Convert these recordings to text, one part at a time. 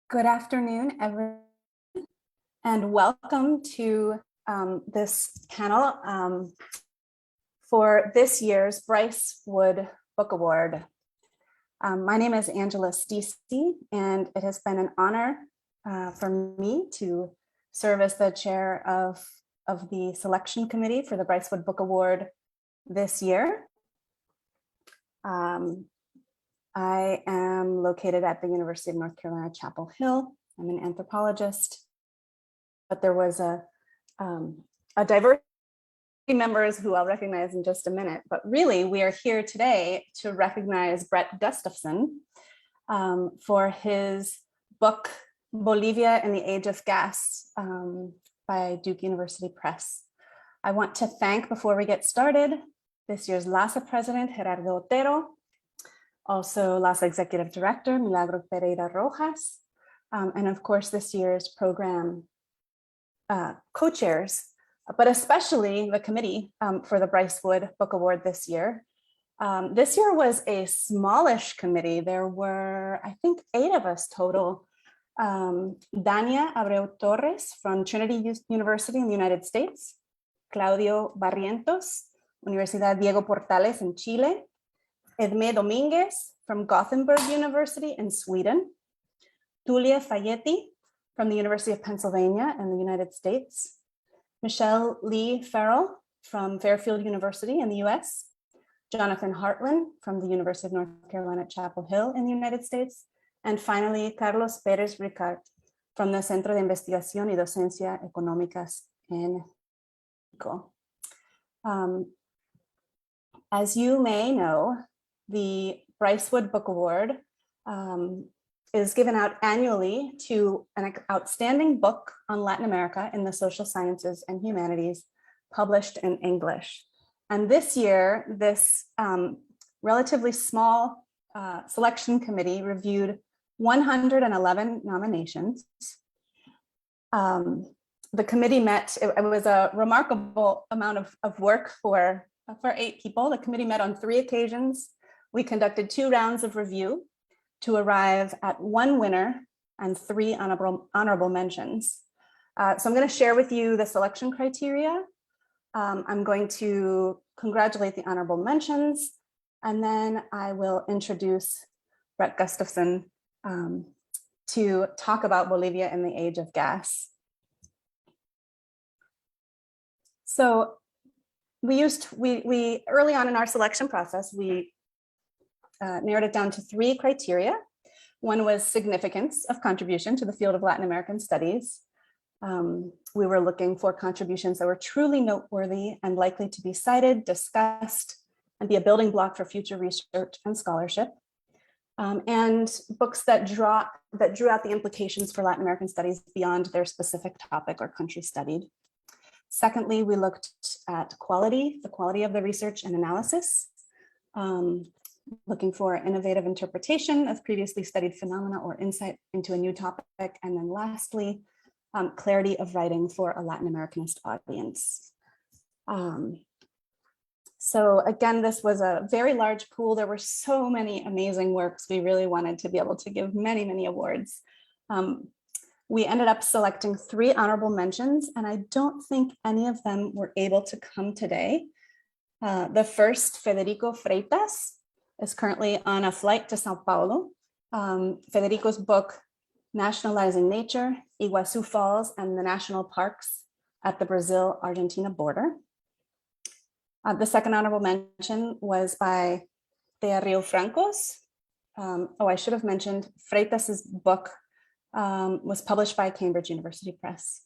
Good afternoon, everyone, and welcome to this panel for this year's Bryce Wood Book Award. My name is Angela Stacey, and it has been an honor for me to serve as the chair of the selection committee for the Bryce Wood Book Award this year. I am located at the University of North Carolina, Chapel Hill. I'm an anthropologist, but there was a diversity of members who I'll recognize in just a minute. But really, we are here today to recognize Bret Gustafson for his book, Bolivia in the Age of Gas by Duke University Press. I want to thank, before we get started, this year's LASA president, Gerardo Otero, also LASA executive director, Milagro Pereira Rojas, and of course, this year's program co-chairs, but especially the committee for the Bryce Wood Book Award this year. This year was a smallish committee. There were, I think, 8 of us total. Dania Abreu Torres from Trinity University in the United States, Claudio Barrientos, Universidad Diego Portales in Chile, Edmé Dominguez from Gothenburg University in Sweden, Tulia Fayetti from the University of Pennsylvania in the United States, Michelle Lee Farrell from Fairfield University in the US, Jonathan Hartland from the University of North Carolina, Chapel Hill in the United States, and finally, Carlos Pérez Ricard from the Centro de Investigación y Docencia Económicas en México. As you may know, the Bryce Wood Book Award is given out annually to an outstanding book on Latin America in the social sciences and humanities published in English. And this year, this relatively small selection committee reviewed 111 nominations. The committee met, it was a remarkable amount of work for 8 people. The committee met on 3 occasions. We conducted 2 rounds of review to arrive at 1 winner and 3 honorable mentions. So I'm going to share with you the selection criteria. I'm going to congratulate the honorable mentions, and then I will introduce Bret Gustafson to talk about Bolivia in the Age of Gas. So we early on in our selection process, we narrowed it down to 3 criteria. One was significance of contribution to the field of Latin American studies. We were looking for contributions that were truly noteworthy and likely to be cited, discussed, and be a building block for future research and scholarship. And books that drew out the implications for Latin American studies beyond their specific topic or country studied. Secondly, we looked at quality, the quality of the research and analysis, looking for innovative interpretation of previously studied phenomena or insight into a new topic. And then lastly, clarity of writing for a Latin Americanist audience. So again, this was a very large pool. There were so many amazing works. We really wanted to be able to give many, many awards. We ended up selecting 3 honorable mentions, and I don't think any of them were able to come today. The first, Federico Freitas, is currently on a flight to Sao Paulo. Federico's book, Nationalizing Nature, Iguazu Falls and the National Parks at the Brazil-Argentina border. The second honorable mention was by Thea Rio Francos. I should have mentioned Freitas's book was published by Cambridge University Press.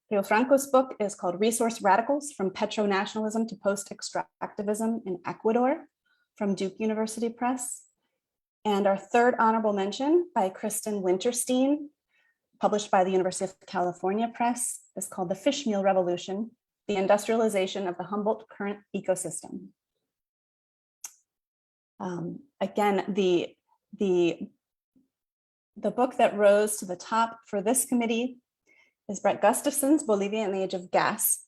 Rio Franco's book is called Resource Radicals from Petro-Nationalism to Post-Extractivism in Ecuador from Duke University Press. And our third honorable mention by Kristen Winterstein, published by the University of California Press, is called The Fishmeal Revolution, the Industrialization of the Humboldt Current Ecosystem. Again, the book that rose to the top for this committee is Bret Gustafson's Bolivia in the Age of Gas.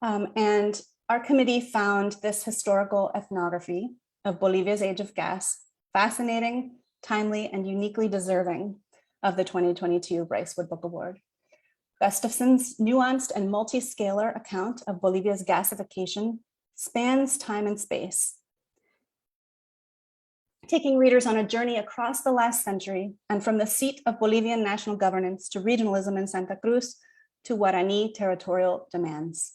And our committee found this historical ethnography of Bolivia's Age of Gas fascinating, timely, and uniquely deserving of the 2022 Bryce Wood Book Award. Gustafson's nuanced and multi-scalar account of Bolivia's gasification spans time and space, taking readers on a journey across the last century and from the seat of Bolivian national governance to regionalism in Santa Cruz to Guarani territorial demands.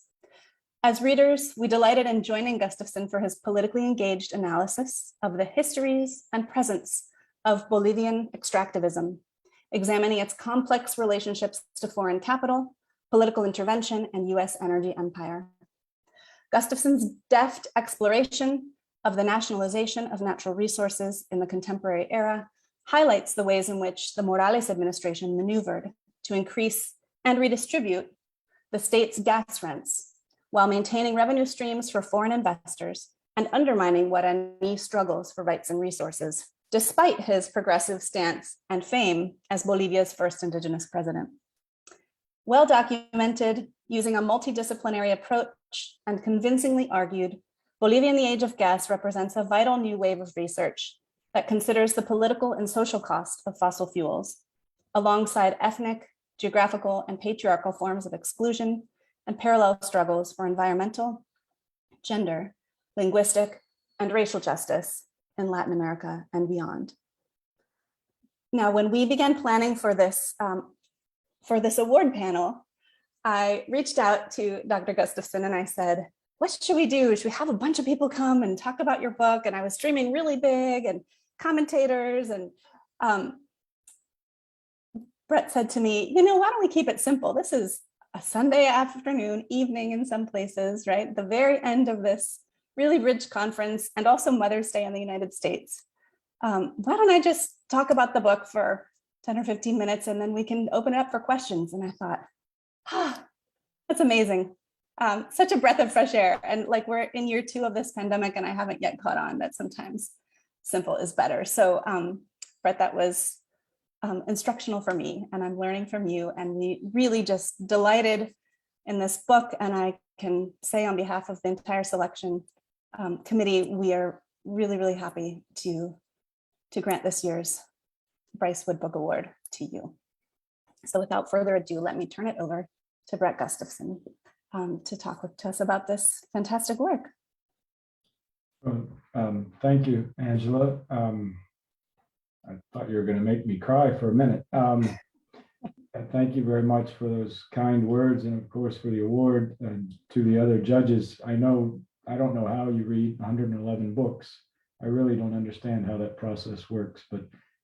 As readers, we delighted in joining Gustafson for his politically engaged analysis of the histories and presence of Bolivian extractivism, examining its complex relationships to foreign capital, political intervention, and US energy empire. Gustafson's deft exploration of the nationalization of natural resources in the contemporary era highlights the ways in which the Morales administration maneuvered to increase and redistribute the state's gas rents while maintaining revenue streams for foreign investors and undermining Guarani struggles for rights and resources, despite his progressive stance and fame as Bolivia's first indigenous president. Well documented, using a multidisciplinary approach and convincingly argued, Bolivia in the Age of Gas represents a vital new wave of research that considers the political and social cost of fossil fuels, alongside ethnic, geographical, and patriarchal forms of exclusion and parallel struggles for environmental, gender, linguistic, and racial justice in Latin America and beyond. Now, when we began planning for this award panel, I reached out to Dr. Gustafson and I said, what should we do? Should we have a bunch of people come and talk about your book? And I was streaming really big and commentators, and Bret said to me, why don't we keep it simple? This is a Sunday afternoon, evening in some places, right? The very end of this really rich conference, and also Mother's Day in the United States. Why don't I just talk about the book for 10 or 15 minutes and then we can open it up for questions? And I thought, that's amazing. Such a breath of fresh air. And like, we're in year 2 of this pandemic and I haven't yet caught on that sometimes simple is better. So Bret, that was instructional for me, and I'm learning from you, and we really just delighted in this book. And I can say on behalf of the entire selection committee, we are really, really happy to grant this year's Bryce Wood Book Award to you. So without further ado, let me turn it over to Bret Gustafson to talk to us about this fantastic work. Thank you, Angela. I thought you were going to make me cry for a minute. Thank you very much for those kind words, and of course for the award, and to the other judges. I don't know how you read 111 books. I really don't understand how that process works, but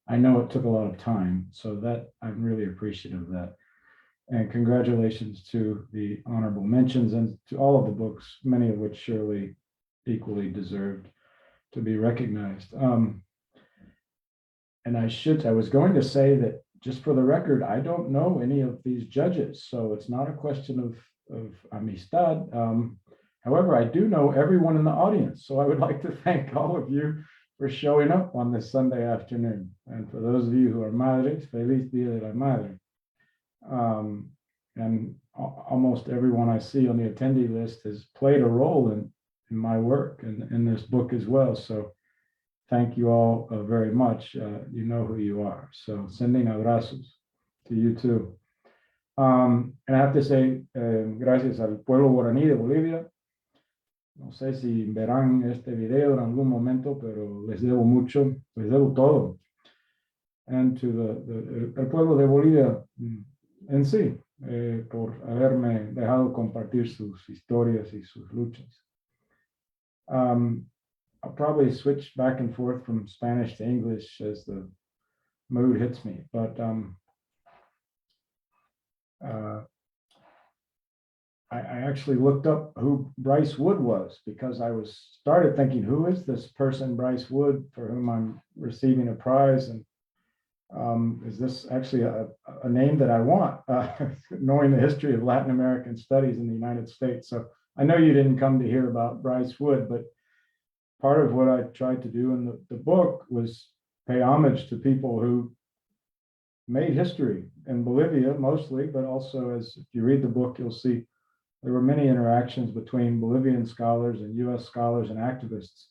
I know it took a lot of time, so that I'm really appreciative of that. And congratulations to the honorable mentions and to all of the books, many of which surely equally deserved to be recognized. And I was going to say that, just for the record, I don't know any of these judges, so it's not a question of amistad. However, I do know everyone in the audience, so I would like to thank all of you for showing up on this Sunday afternoon. And for those of you who are madres, feliz Dia de la Madre. And almost everyone I see on the attendee list has played a role in my work and in this book as well. So thank you all very much. You know who you are. So sending abrazos to you too. And I have to say, gracias al pueblo guaraní de Bolivia. No sé si verán este video en algún momento, pero les debo mucho, les debo todo. And to el pueblo de Bolivia en sí, por haberme dejado compartir sus historias y sus luchas. I'll probably switch back and forth from Spanish to English as the mood hits me, but I actually looked up who Bryce Wood was, because I started thinking, who is this person, Bryce Wood, for whom I'm receiving a prize? And is this actually a name that I want, knowing the history of Latin American studies in the United States? So I know you didn't come to hear about Bryce Wood, but part of what I tried to do in the book was pay homage to people who made history in Bolivia mostly, but also, as if you read the book, you'll see there were many interactions between Bolivian scholars and US scholars and activists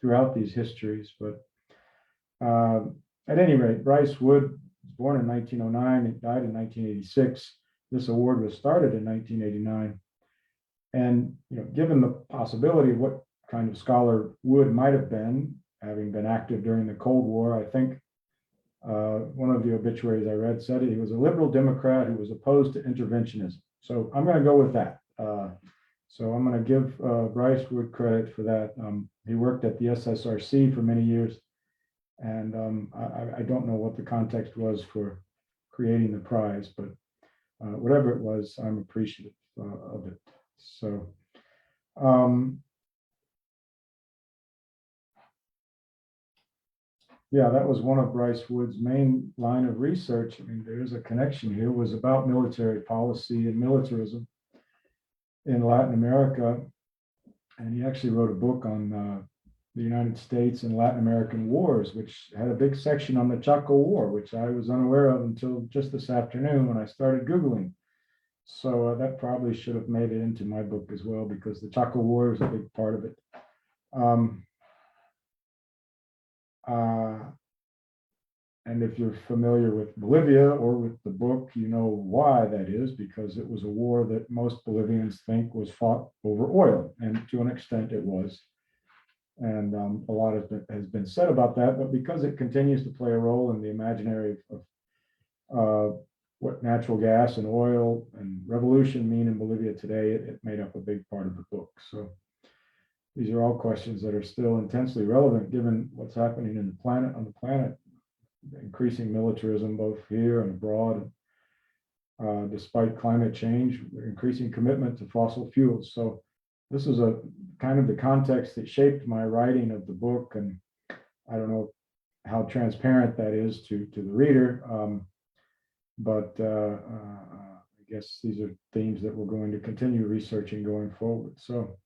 throughout these histories. But at any rate, Bryce Wood was born in 1909. It died in 1986. This award was started in 1989. And given the possibility of what kind of scholar Wood might have been, having been active during the Cold War, I think one of the obituaries I read said he was a liberal Democrat who was opposed to interventionism. So I'm going to go with that. So I'm going to give Bryce Wood credit for that. He worked at the SSRC for many years, and I don't know what the context was for creating the prize, but whatever it was, I'm appreciative of it. So yeah, that was one of Bryce Wood's main line of research. I mean, there's a connection here, was about military policy and militarism in Latin America. And he actually wrote a book on the United States and Latin American wars, which had a big section on the Chaco War, which I was unaware of until just this afternoon when I started Googling. So that probably should have made it into my book as well, because the Chaco War is a big part of it. And if you're familiar with Bolivia or with the book, you know why that is, because it was a war that most Bolivians think was fought over oil, and to an extent it was. And a lot has been said about that, but because it continues to play a role in the imaginary of what natural gas and oil and revolution mean in Bolivia today, it made up a big part of the book. So these are all questions that are still intensely relevant given what's happening on the planet, increasing militarism both here and abroad, despite climate change, increasing commitment to fossil fuels. So this is a kind of the context that shaped my writing of the book, and I don't know how transparent that is to the reader, but I guess these are themes that we're going to continue researching going forward. So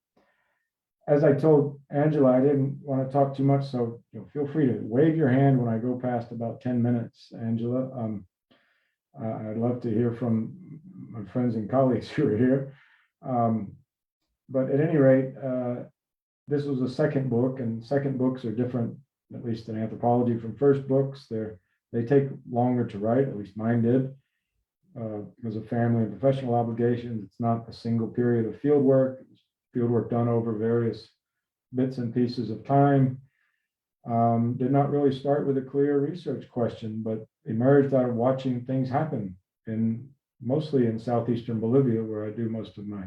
as I told Angela, I didn't want to talk too much, so feel free to wave your hand when I go past about 10 minutes, Angela. I'd love to hear from my friends and colleagues who are here. But at any rate, this was a second book, and second books are different, at least in anthropology, from first books. They take longer to write, at least mine did, because of family and professional obligations. It's not a single period of field work. Field work done over various bits and pieces of time. Did not really start with a clear research question, but emerged out of watching things happen mostly in southeastern Bolivia, where I do most of my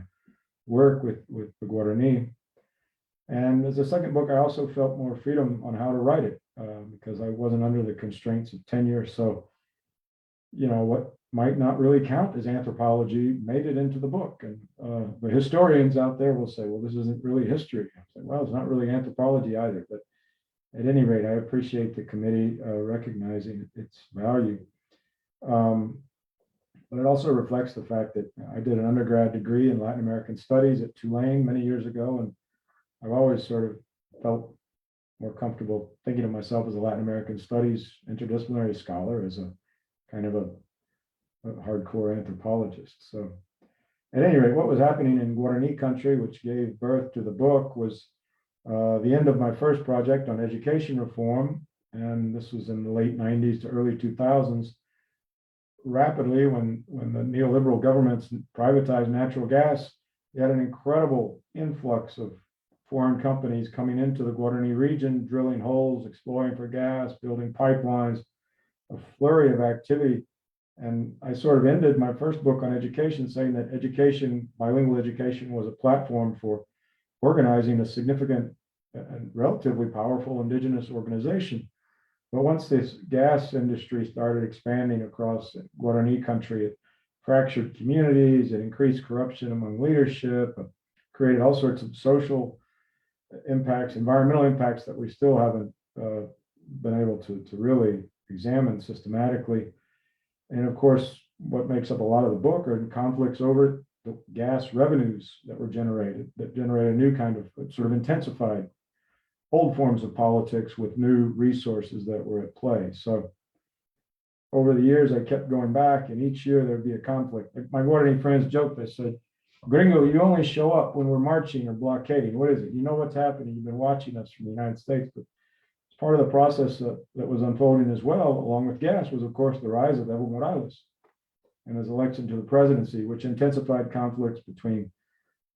work with the Guarani. And as a second book, I also felt more freedom on how to write it, because I wasn't under the constraints of tenure. So, what might not really count as anthropology made it into the book. And the historians out there will say, well, this isn't really history. I say, well, it's not really anthropology either. But at any rate, I appreciate the committee recognizing its value. But it also reflects the fact that I did an undergrad degree in Latin American studies at Tulane many years ago, and I've always sort of felt more comfortable thinking of myself as a Latin American studies interdisciplinary scholar, as a kind of a hardcore anthropologist. So at any rate, what was happening in Guarani country, which gave birth to the book, was the end of my first project on education reform. And this was in the late 90s to early 2000s. Rapidly, when the neoliberal governments privatized natural gas, you had an incredible influx of foreign companies coming into the Guarani region, drilling holes, exploring for gas, building pipelines, a flurry of activity. And I sort of ended my first book on education saying that education, bilingual education, was a platform for organizing a significant and relatively powerful indigenous organization. But once this gas industry started expanding across Guarani country, it fractured communities, it increased corruption among leadership, created all sorts of social impacts, environmental impacts that we still haven't been able to really examine systematically. And of course, what makes up a lot of the book are the conflicts over the gas revenues that were generated, that generated a new kind of sort of intensified old forms of politics with new resources that were at play. So over the years, I kept going back, and each year there'd be a conflict. My Guarani friends joked, they said, Gringo, you only show up when we're marching or blockading. What is it? You know what's happening. You've been watching us from the United States, but part of the process that was unfolding as well, along with gas, was of course the rise of Evo Morales and his election to the presidency, which intensified conflicts between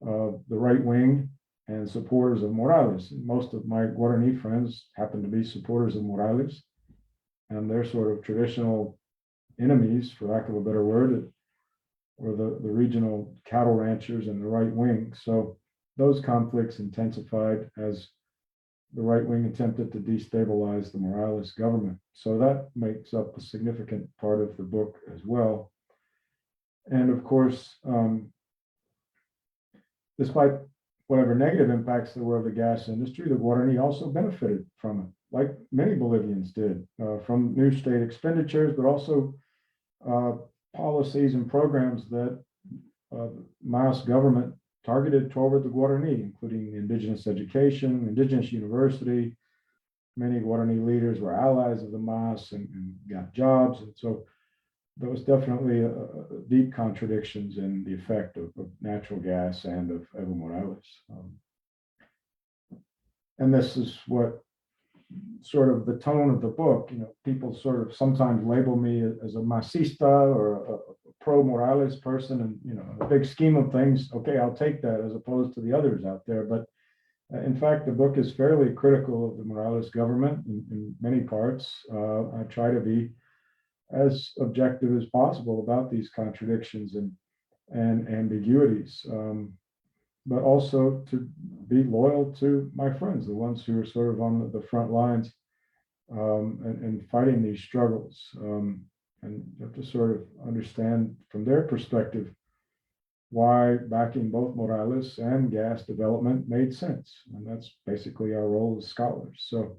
the right wing and supporters of Morales. Most of my Guarani friends happen to be supporters of Morales, and they're sort of traditional enemies, for lack of a better word, or the regional cattle ranchers and the right wing. So those conflicts intensified as the right wing attempted to destabilize the Morales government. So that makes up a significant part of the book as well. And of course, despite whatever negative impacts there were of the gas industry, the Guarani also benefited from it, like many Bolivians did, from new state expenditures, but also policies and programs that Mas government targeted toward the Guarani, including indigenous education, indigenous university. Many Guarani leaders were allies of the Mas and got jobs. And so there was definitely deep contradictions in the effect of natural gas and of Evo Morales. And this is what sort of the tone of the book. People sort of sometimes label me as a Masista or a pro Morales person, and in the big scheme of things, okay, I'll take that as opposed to the others out there. But in fact, the book is fairly critical of the Morales government in many parts. I try to be as objective as possible about these contradictions and ambiguities, but also to be loyal to my friends, the ones who are sort of on the front lines and fighting these struggles. And you have to sort of understand from their perspective why backing both Morales and gas development made sense. And that's basically our role as scholars. So,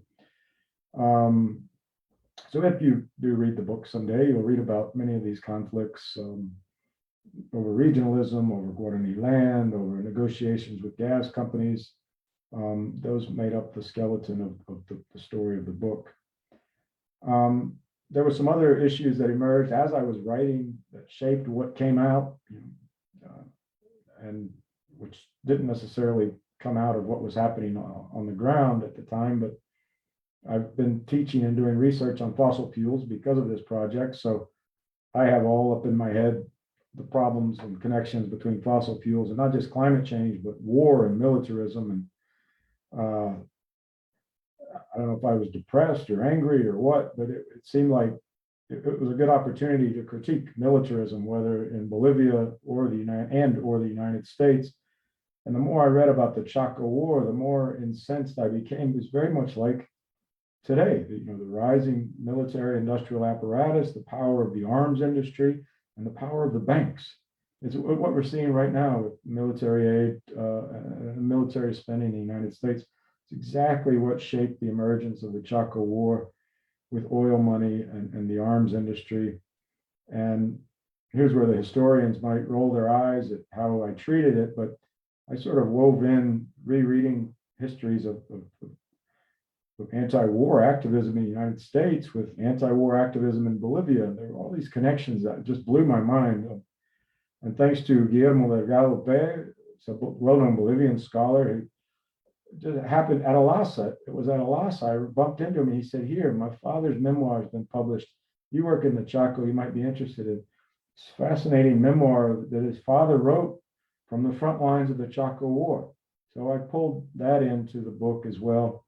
so if you do read the book someday, you'll read about many of these conflicts over regionalism, over Guarani land, over negotiations with gas companies. Those made up the skeleton of the story of the book. There were some other issues that emerged as I was writing that shaped what came out, and which didn't necessarily come out of what was happening on the ground at the time, but I've been teaching and doing research on fossil fuels because of this project. So I have all up in my head the problems and connections between fossil fuels and not just climate change, but war and militarism. And I don't know if I was depressed or angry or what, but it seemed like it was a good opportunity to critique militarism, whether in Bolivia or the United States. And the more I read about the Chaco War, the more incensed I became. It was very much like today, the rising military industrial apparatus, the power of the arms industry, and the power of the banks. It's what we're seeing right now with military aid and military spending in the United States. It's exactly what shaped the emergence of the Chaco War with oil money and the arms industry. And here's where the historians might roll their eyes at how I treated it, but I sort of wove in rereading histories of anti-war activism in the United States with anti-war activism in Bolivia. And there were all these connections that just blew my mind. And thanks to Guillermo Delgado Pérez, a well-known Bolivian scholar, it happened at Alasa. It was at Alasa. I bumped into him and he said, "Here, my father's memoir has been published. You work in the Chaco, you might be interested in." It's a fascinating memoir that his father wrote from the front lines of the Chaco War. So I pulled that into the book as well.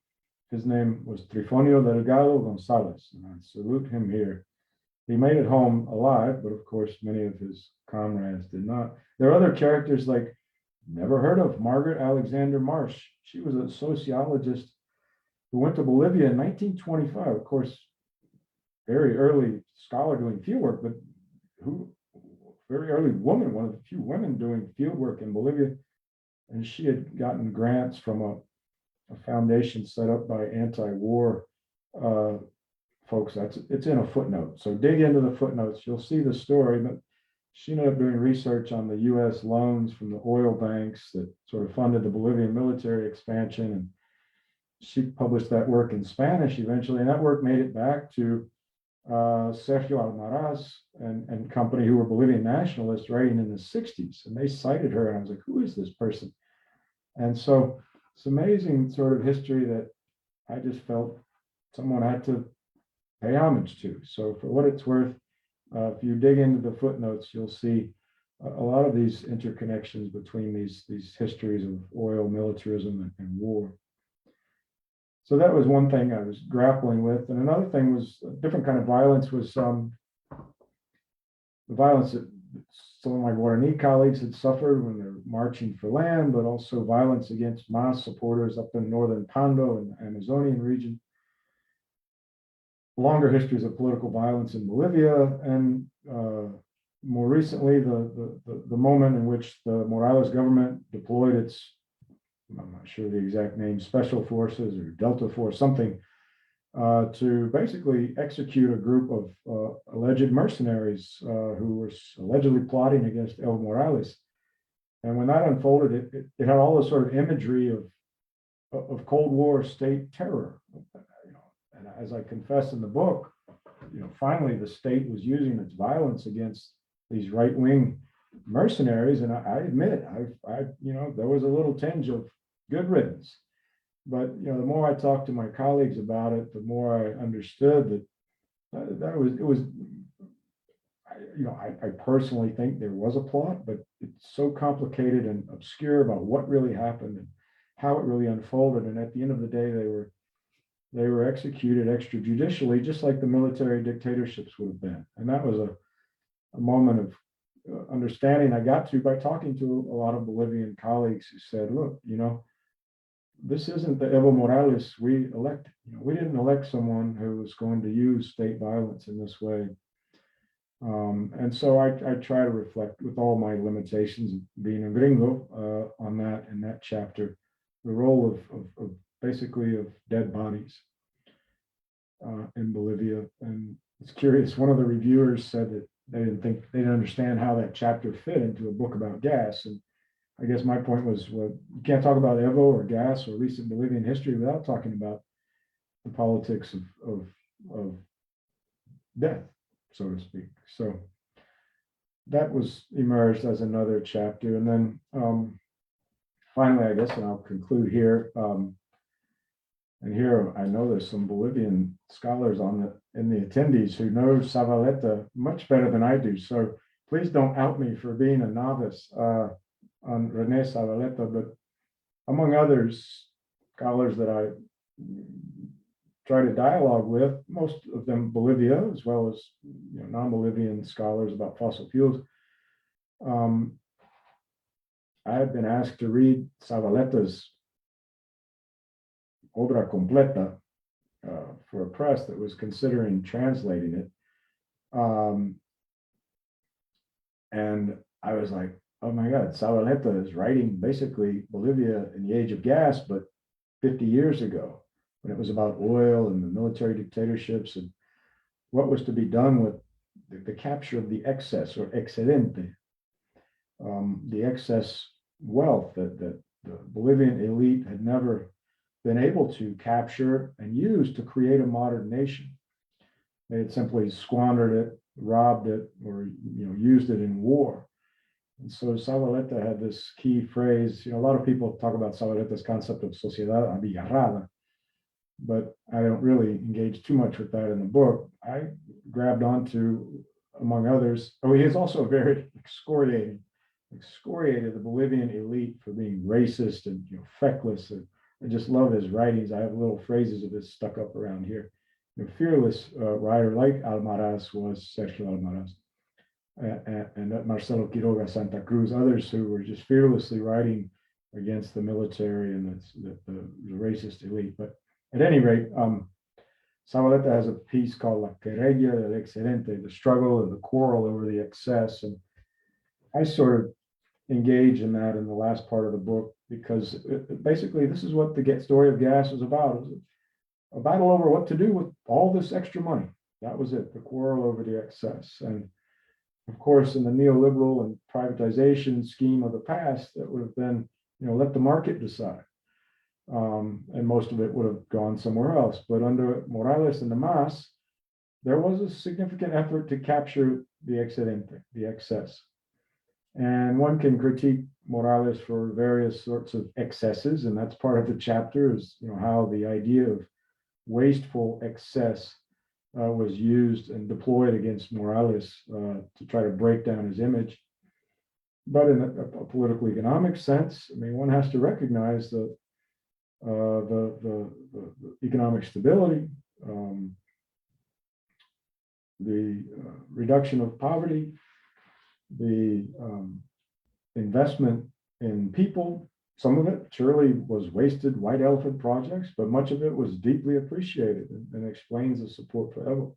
His name was Trifonio Delgado Gonzalez, and I salute him here. He made it home alive, but of course, many of his comrades did not. There are other characters like, never heard of, Margaret Alexander Marsh. She was a sociologist who went to Bolivia in 1925. Of course, very early scholar doing fieldwork, but very early woman, one of the few women doing fieldwork in Bolivia. And she had gotten grants from a foundation set up by anti-war folks. It's in a footnote. So dig into the footnotes. You'll see the story. But she ended up doing research on the U.S. loans from the oil banks that sort of funded the Bolivian military expansion. And she published that work in Spanish eventually. And that work made it back to Sergio Almaraz and company, who were Bolivian nationalists writing in the 60s. And they cited her. And I was like, who is this person? And so it's amazing sort of history that I just felt someone had to pay homage to. So for what it's worth, if you dig into the footnotes, you'll see a lot of these interconnections between these histories of oil, militarism, and war. So that was one thing I was grappling with. And another thing was a different kind of violence was the violence that some of my Guarani colleagues had suffered when they're marching for land, but also violence against MAS supporters up in northern Pando and the Amazonian region. Longer histories of political violence in Bolivia, and more recently, the moment in which the Morales government deployed its, I'm not sure the exact name, special forces or Delta Force, something, to basically execute a group of alleged mercenaries who were allegedly plotting against Evo Morales. And when that unfolded, it had all this sort of imagery of Cold War state terror. And as I confess in the book, finally the state was using its violence against these right-wing mercenaries, and I admit, there was a little tinge of good riddance. But the more I talked to my colleagues about it, the more I understood that I personally think there was a plot, but it's so complicated and obscure about what really happened and how it really unfolded. And at the end of the day, they were executed extrajudicially, just like the military dictatorships would have been. And that was a moment of understanding I got to by talking to a lot of Bolivian colleagues who said, look, this isn't the Evo Morales we elected. We didn't elect someone who was going to use state violence in this way. And so I try to reflect, with all my limitations of being a gringo, on that in that chapter, the role of basically of dead bodies in Bolivia. And it's curious, one of the reviewers said that they didn't understand how that chapter fit into a book about gas. And I guess my point was, well, you can't talk about Evo or gas or recent Bolivian history without talking about the politics of death, so to speak. So that was emerged as another chapter. And then finally, I guess, and I'll conclude here, and here I know there's some Bolivian scholars in the attendees who know Zavaleta much better than I do. So please don't out me for being a novice on René Zavaleta, but among others, scholars that I try to dialogue with, most of them Bolivia, as well as non-Bolivian scholars about fossil fuels. I have been asked to read Zavaleta's obra completa for a press that was considering translating it. And I was like, oh my God, Zavaleta is writing basically Bolivia in the age of gas, but 50 years ago, when it was about oil and the military dictatorships and what was to be done with the capture of the excess or excedente, the excess wealth that the Bolivian elite had never been able to capture and use to create a modern nation. They had simply squandered it, robbed it, or used it in war. And so Zavaleta had this key phrase. A lot of people talk about Zavaleta's concept of sociedad abigarrada, but I don't really engage too much with that in the book. I grabbed onto, among others, he is also very excoriated the Bolivian elite for being racist and feckless. And I just love his writings. I have little phrases of his stuck up around here. A fearless writer like Almaraz was Sergio Almaraz, and Marcelo Quiroga Santa Cruz, others who were just fearlessly writing against the military and the racist elite. But at any rate, Zavaleta has a piece called La Querella del Excedente, the struggle or the quarrel over the excess. And I sort of engage in that in the last part of the book, because basically this is what the story of gas is about. It was a battle over what to do with all this extra money. That was it, the quarrel over the excess. And of course, in the neoliberal and privatization scheme of the past, that would have been, let the market decide. And most of it would have gone somewhere else. But under Morales and the MAS, there was a significant effort to capture the excedente, the excess. And one can critique Morales for various sorts of excesses, and that's part of the chapter, is how the idea of wasteful excess was used and deployed against Morales to try to break down his image. But in a political economic sense, I mean, one has to recognize the economic stability, the reduction of poverty, the investment in people. Some of it surely was wasted white elephant projects, but much of it was deeply appreciated and explains the support for Evo.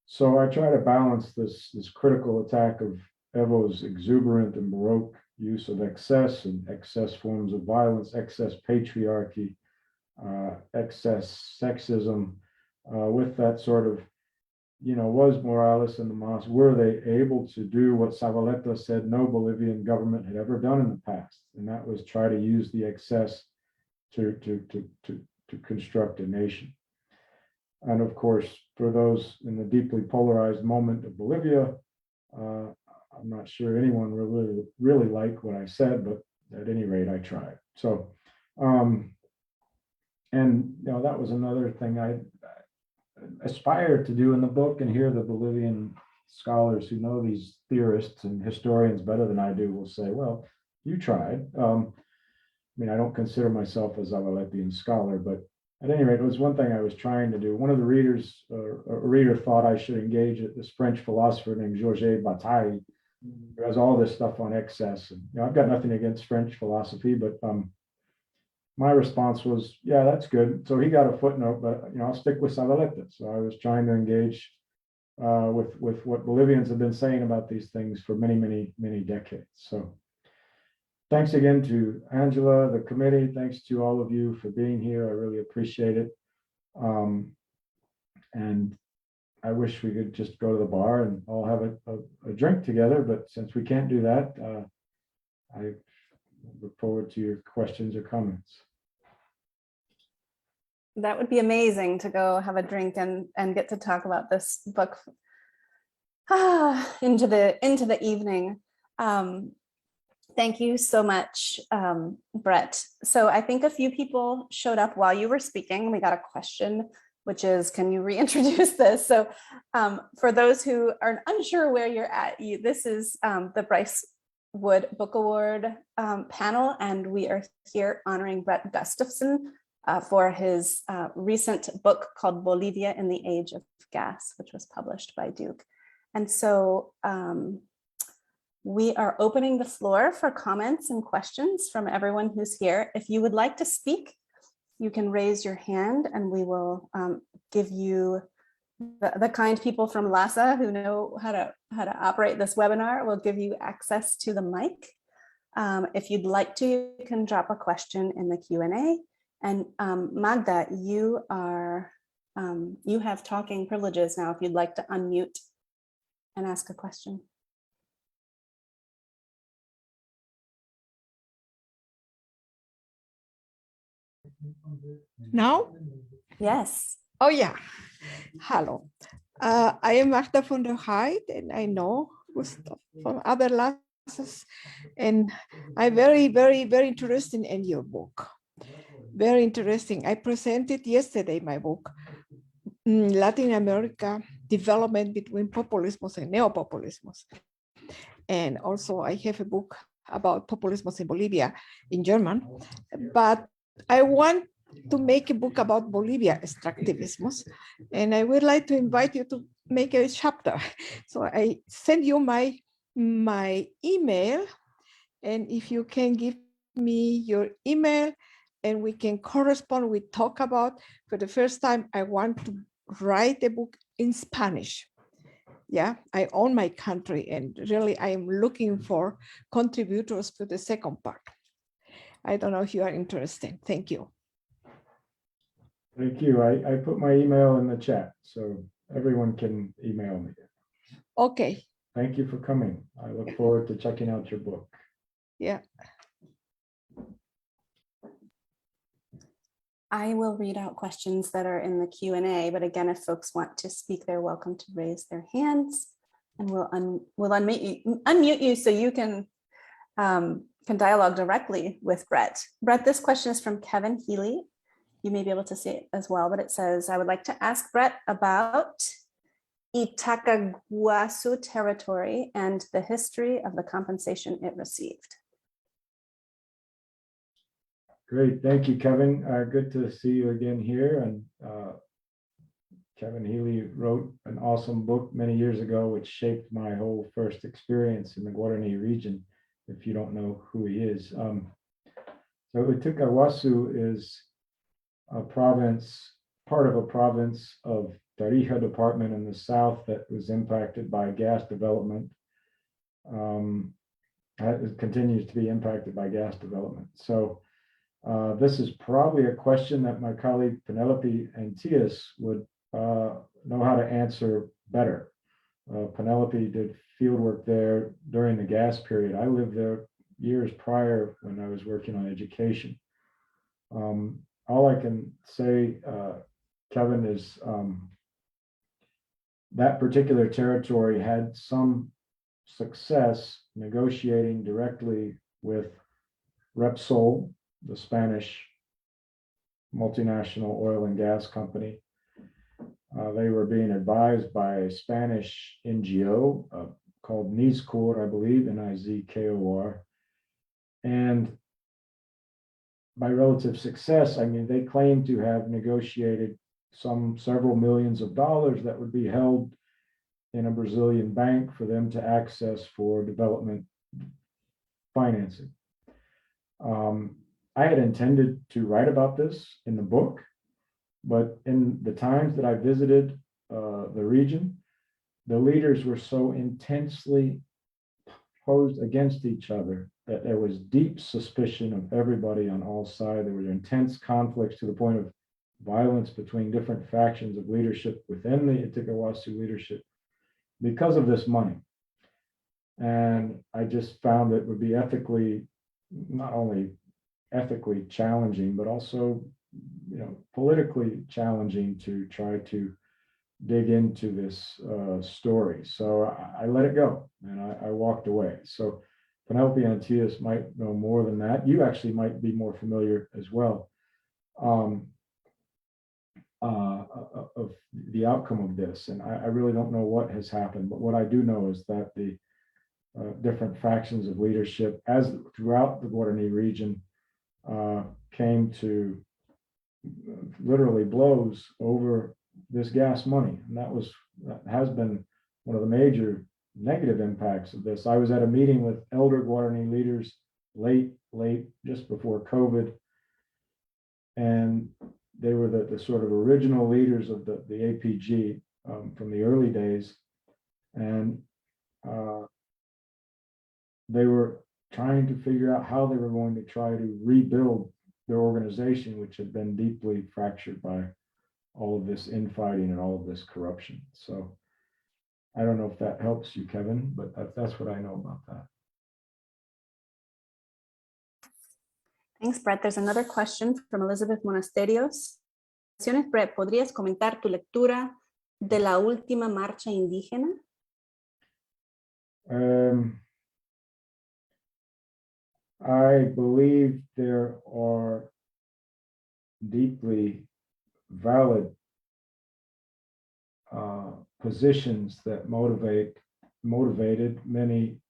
So I try to balance this critical attack of Evo's exuberant and baroque use of excess and excess forms of violence, excess patriarchy, excess sexism, with that sort of, was Morales and the MAS, were they able to do what Zavaleta said no Bolivian government had ever done in the past? And that was try to use the excess to construct a nation. And of course, for those in the deeply polarized moment of Bolivia, I'm not sure anyone really liked what I said, but at any rate, I tried. So, that was another thing I aspired to do in the book, and here the Bolivian scholars who know these theorists and historians better than I do will say, well, you tried. I mean, I don't consider myself a Zavaletian scholar, but at any rate, it was one thing I was trying to do. One of the readers, a reader thought I should engage this French philosopher named Georges Bataille, who has all this stuff on excess. And I've got nothing against French philosophy, but my response was, yeah, that's good. So he got a footnote, but I'll stick with Zavaleta. So I was trying to engage with what Bolivians have been saying about these things for many, many, many decades. So thanks again to Angela, the committee. Thanks to all of you for being here. I really appreciate it. And I wish we could just go to the bar and all have a drink together. But since we can't do that, I look forward to your questions or comments. That would be amazing to go have a drink and get to talk about this book into the evening. Thank you so much, Bret. So I think a few people showed up while you were speaking. We got a question, which is, can you reintroduce this? So for those who are unsure where you're at, this is the Bryce Wood Book Award panel, and we are here honoring Bret Gustafson for his recent book called Bolivia in the Age of Gas, which was published by Duke. And so we are opening the floor for comments and questions from everyone who's here. If you would like to speak, you can raise your hand and we will give you, the kind people from LASA who know how to operate this webinar will give you access to the mic. If you'd like to, you can drop a question in the Q&A. And Magda, you have talking privileges now if you'd like to unmute and ask a question. Now? Yes. Oh, yeah. Hello. I am Magda von der Heid, and I know Gustav from other classes. And I'm very, very, very interested in your book. Very interesting. I presented yesterday my book, Latin America, Development Between Populismos and Neopopulismos. And also I have a book about populismos in Bolivia in German. But I want to make a book about Bolivia extractivismos, and I would like to invite you to make a chapter. So I send you my email, and if you can give me your email and we can correspond, we talk about, for the first time, I want to write a book in Spanish. Yeah, I own my country, and really I am looking for contributors for the second part. I don't know if you are interested. Thank you. Thank you. I put my email in the chat, so everyone can email me. Okay. Thank you for coming. I look forward to checking out your book. Yeah. I will read out questions that are in the Q&A, but again, if folks want to speak, they're welcome to raise their hands, and we'll unmute you so you can dialogue directly with Bret. Bret, this question is from Kevin Healy. you may be able to see it as well, but it says, I would like to ask Bret about Itakaguasu territory and the history of the compensation it received. Great, thank you, Kevin. Good to see you again here. And Kevin Healy wrote an awesome book many years ago, which shaped my whole first experience in the Guarani region, if you don't know who he is. So Itakaguasu is a province, part of a province of Tarija department in the south that was impacted by gas development. It continues to be impacted by gas development. So this is probably a question that my colleague Penelope Antias would know how to answer better. Penelope did field work there during the gas period. I lived there years prior when I was working on education. All I can say, Kevin, is that particular territory had some success negotiating directly with Repsol, the Spanish multinational oil and gas company. They were being advised by a Spanish NGO called NIZCOR, I believe, NIZKOR. And by relative success, I mean, they claim to have negotiated several millions of dollars that would be held in a Brazilian bank for them to access for development financing. I had intended to write about this in the book, but in the times that I visited the region, the leaders were so intensely posed against each other that there was deep suspicion of everybody on all sides. There were intense conflicts to the point of violence between different factions of leadership within the Itakaguasu leadership because of this money. And I just found it would be ethically, not only ethically challenging, but also, politically challenging to try to dig into this story. So I let it go and I walked away. So Penelope Antias might know more than that. You actually might be more familiar as well of the outcome of this. And I really don't know what has happened, but what I do know is that the different factions of leadership as throughout the Guarani region came to literally blows over this gas money. And that has been one of the major negative impacts of this. I was at a meeting with elder Guarani leaders late, just before COVID. And they were the sort of original leaders of the APG from the early days. And they were trying to figure out how they were going to try to rebuild their organization, which had been deeply fractured by all of this infighting and all of this corruption. So I don't know if that helps you, Kevin, but that's what I know about that. Thanks, Bret. There's another question from Elizabeth Monasterios. Bret, ¿podrías comentar tu lectura de la última marcha indígena? I believe there are deeply valid positions that motivated many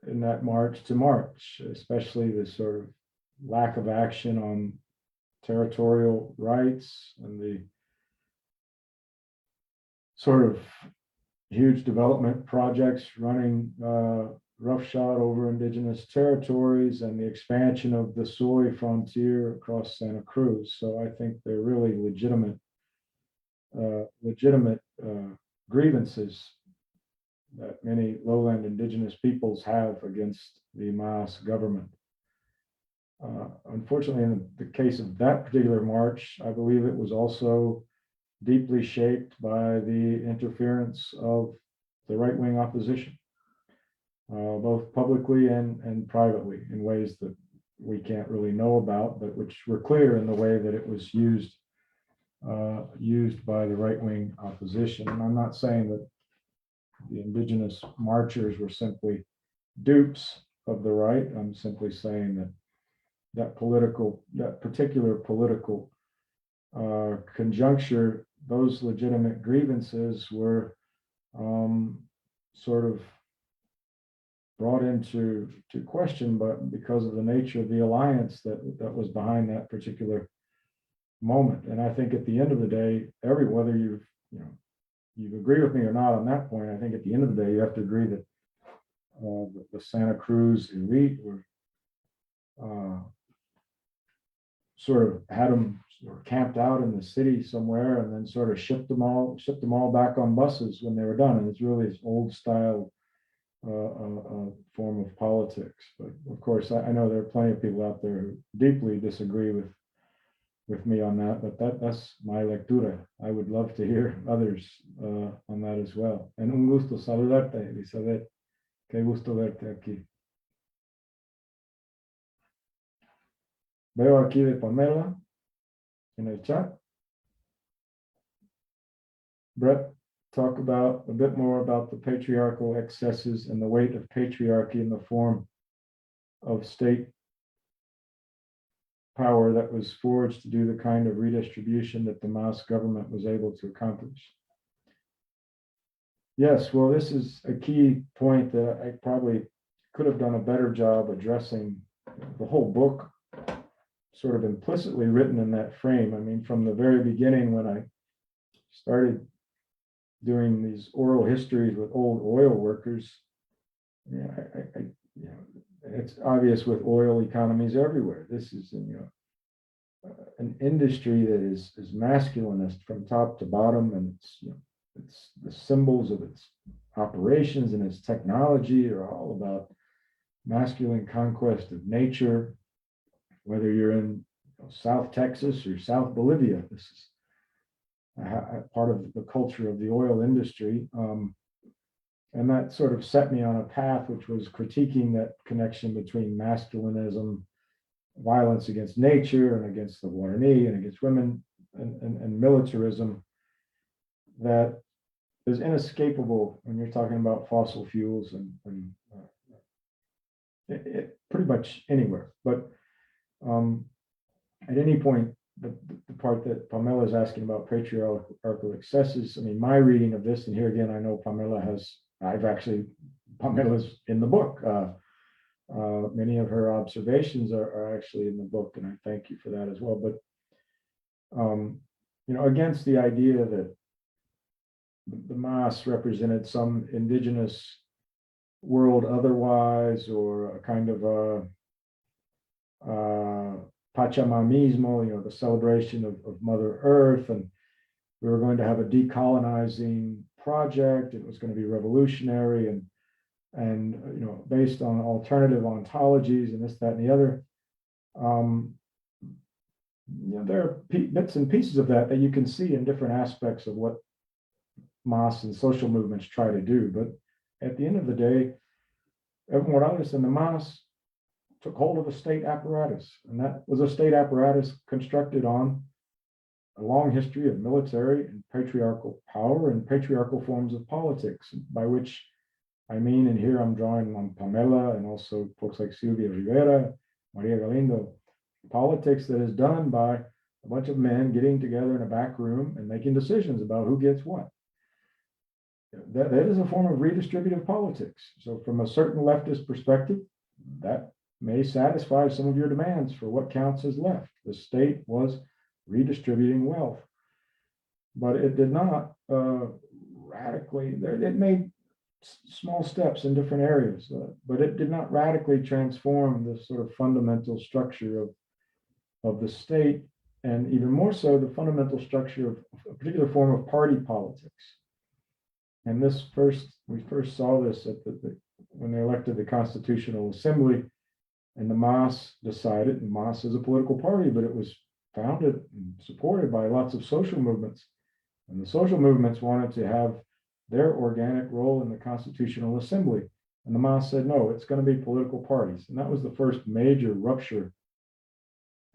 in that march to march, especially the sort of lack of action on territorial rights and the sort of huge development projects running roughshod over indigenous territories and the expansion of the soy frontier across Santa Cruz. So I think they're really legitimate grievances that many lowland indigenous peoples have against the Maas government. Unfortunately, in the case of that particular march, I believe it was also deeply shaped by the interference of the right-wing opposition, both publicly and privately, in ways that we can't really know about, but which were clear in the way that it was used by the right-wing opposition. And I'm not saying that the indigenous marchers were simply dupes of the right. I'm simply saying that particular political conjuncture, those legitimate grievances were sort of brought into question, but because of the nature of the alliance that was behind that particular moment. And I think at the end of the day, whether you agree with me or not on that point, I think at the end of the day, you have to agree that the Santa Cruz elite were sort of had them sort of camped out in the city somewhere, and then sort of shipped them all back on buses when they were done. And it's really this old style form of politics. But of course, I know there are plenty of people out there who deeply disagree with me on that, but that's my lectura. I would love to hear others on that as well. And un gusto saludarte, Elizabeth. Qué gusto verte aquí. Veo aquí de Pamela en el chat. Bret, talk about a bit more about the patriarchal excesses and the weight of patriarchy in the form of state power that was forged to do the kind of redistribution that the Mas government was able to accomplish. Yes, well, this is a key point that I probably could have done a better job addressing. The whole book sort of implicitly written in that frame. I mean, from the very beginning, when I started doing these oral histories with old oil workers, it's obvious with oil economies everywhere. This is an industry that is masculinist from top to bottom, and it's the symbols of its operations and its technology are all about masculine conquest of nature. Whether you're in South Texas or South Bolivia, this is part of the culture of the oil industry. And that sort of set me on a path which was critiquing that connection between masculinism, violence against nature and against the Guarani and against women, and militarism that is inescapable when you're talking about fossil fuels and pretty much anywhere. But at any point, the part that Pamela is asking about patriarchal excesses, I mean, my reading of this, and here again, I know Pamela's in the book. Many of her observations are actually in the book, and I thank you for that as well. But, against the idea that the Mas represented some indigenous world otherwise, or a kind of Pachamamismo, the celebration of Mother Earth, and we were going to have a decolonizing project. It was going to be revolutionary and based on alternative ontologies and this, that, and the other. There are bits and pieces of that you can see in different aspects of what Mas and social movements try to do. But at the end of the day, Evo Morales and the Mas took hold of a state apparatus, and that was a state apparatus constructed on a long history of military and patriarchal power and patriarchal forms of politics, by which I mean, and here I'm drawing on Pamela and also folks like Silvia Rivera, Maria Galindo, politics that is done by a bunch of men getting together in a back room and making decisions about who gets what. That is a form of redistributive politics. So from a certain leftist perspective, that may satisfy some of your demands for what counts as left. The state was redistributing wealth, but it did not radically, it made small steps in different areas, but it did not radically transform the sort of fundamental structure of the state, and even more so, the fundamental structure of a particular form of party politics. And we first saw this at when they elected the Constitutional Assembly, and the Mas decided, and Mas is a political party, but it was founded and supported by lots of social movements. And the social movements wanted to have their organic role in the Constitutional Assembly. And the Mas said, no, it's going to be political parties. And that was the first major rupture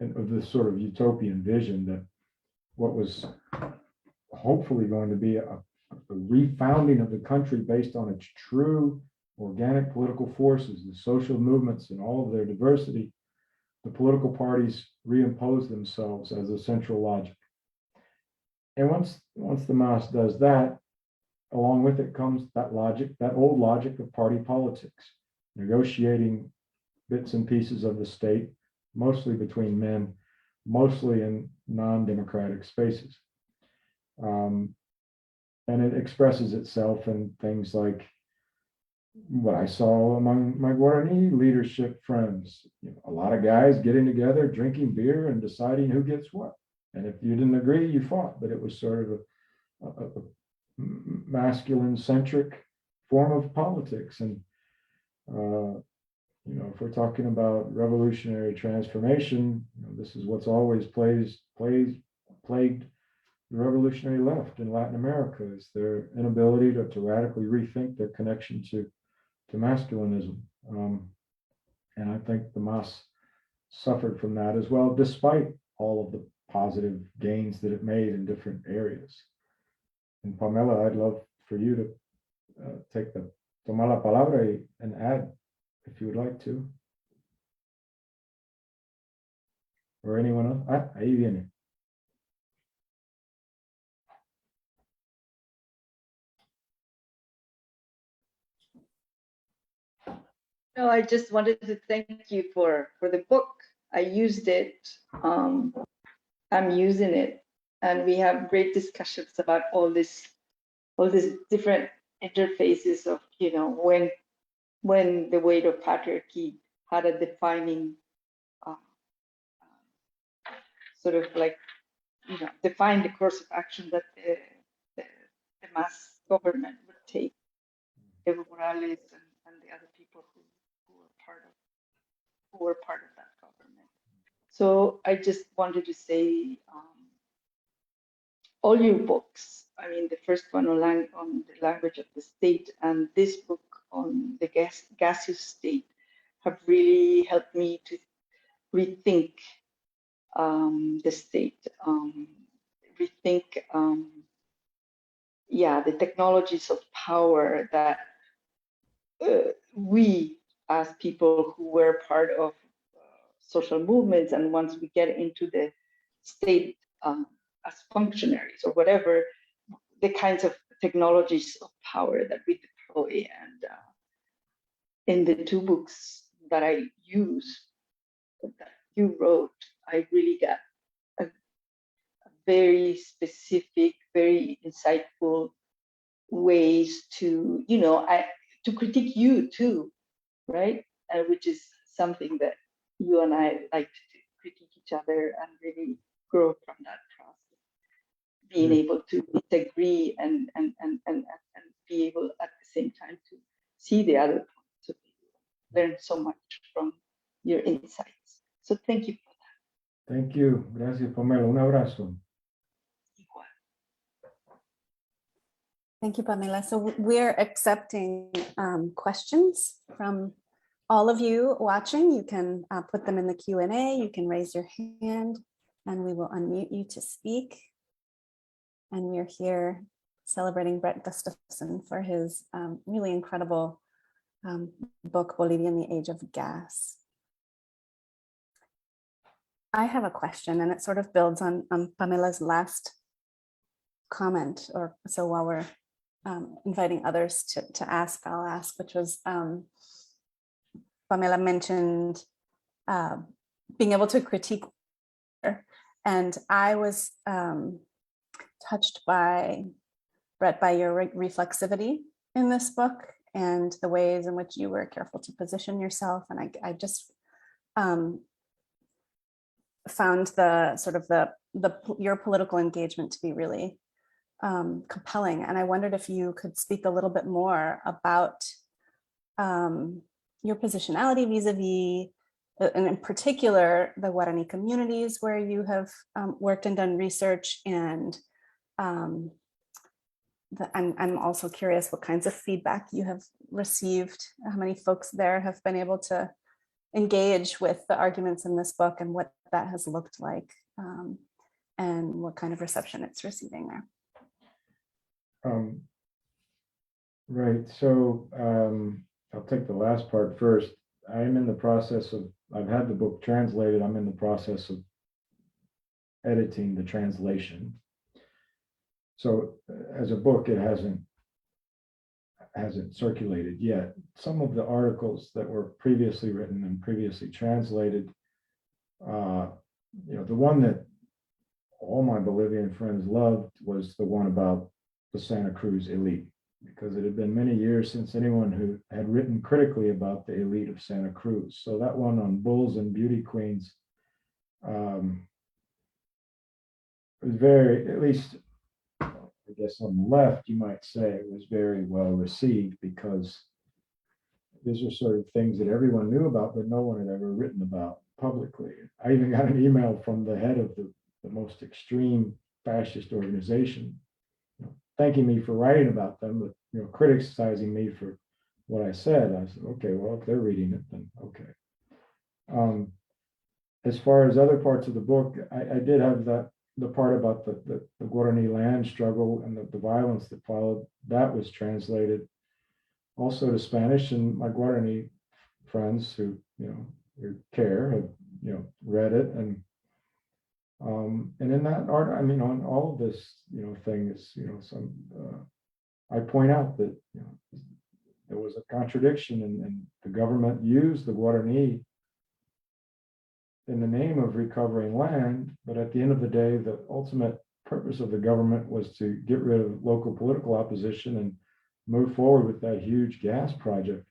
of this sort of utopian vision that what was hopefully going to be a refounding of the country based on its true organic political forces, the social movements and all of their diversity. The political parties reimposed themselves as a central logic. And once the Mas does that, along with it comes that logic, that old logic of party politics, negotiating bits and pieces of the state, mostly between men, mostly in non-democratic spaces. And it expresses itself in things like what I saw among my Guarani leadership friends. A lot of guys getting together, drinking beer and deciding who gets what. And if you didn't agree, you fought, but it was sort of a masculine centric form of politics. And if we're talking about revolutionary transformation, this is what's always plagued the revolutionary left in Latin America, is their inability to radically rethink their connection to masculinism. And I think the Mas suffered from that as well, despite all of the positive gains that it made in different areas. And Pamela, I'd love for you to tomar la palabra and add if you would like to. Or anyone else. Ahí viene. No, I just wanted to thank you for the book. I used it. I'm using it, and we have great discussions about all these different interfaces of when the weight of patriarchy had a defining sort of like define the course of action that the mass government would take. Evo Morales and the other people who were part of that government. So I just wanted to say, all your books, I mean, the first one on the language of the state, and this book on the gaseous state, have really helped me to rethink the state, rethink, the technologies of power that we as people who were part of social movements, and once we get into the state as functionaries or whatever, the kinds of technologies of power that we deploy. And in the two books that I use, that you wrote, I really got a very specific, very insightful ways to, to critique you too, right? Which is something that you and I like to do, critique each other and really grow from that process. Being able to disagree and be able at the same time to see the other points of view, learn so much from your insights. So thank you for that. Thank you. Gracias, Pamela. Un abrazo. Thank you, Pamela. So we're accepting questions from all of you watching. You can put them in the Q&A. You can raise your hand and we will unmute you to speak. And we're here celebrating Bret Gustafson for his really incredible book, Bolivia in the Age of Gas. I have a question, and it sort of builds on Pamela's last comment, or so while we're inviting others to ask, I'll ask, which was Pamela mentioned being able to critique, and I was touched by, Bret, by your reflexivity in this book and the ways in which you were careful to position yourself. And I just found the sort of your political engagement to be really compelling. And I wondered if you could speak a little bit more about your positionality vis-a-vis, and in particular, the Guarani communities where you have worked and done research. And I'm also curious what kinds of feedback you have received, how many folks there have been able to engage with the arguments in this book, and what that has looked like, and what kind of reception it's receiving there. Right. So I'll take the last part first. I am in the process of, I've had the book translated. I'm in the process of editing the translation. So as a book, it hasn't circulated yet. Some of the articles that were previously written and previously translated, the one that all my Bolivian friends loved was the one about the Santa Cruz elite, because it had been many years since anyone who had written critically about the elite of Santa Cruz. So that one on bulls and beauty queens was very, at least I guess on the left, you might say, it was very well received, because these are sort of things that everyone knew about, but no one had ever written about publicly. I even got an email from the head of the most extreme fascist organization, thanking me for writing about them, but criticizing me for what I said. I said, okay, well, if they're reading it, then okay. As far as other parts of the book, I did have the part about the Guarani land struggle and the violence that followed. That was translated also to Spanish, and my Guarani friends who care have read it, and in that art, I mean, on all of this thing is some I point out that there was a contradiction, and the government used the Guarani in the name of recovering land, but at the end of the day, the ultimate purpose of the government was to get rid of local political opposition and move forward with that huge gas project.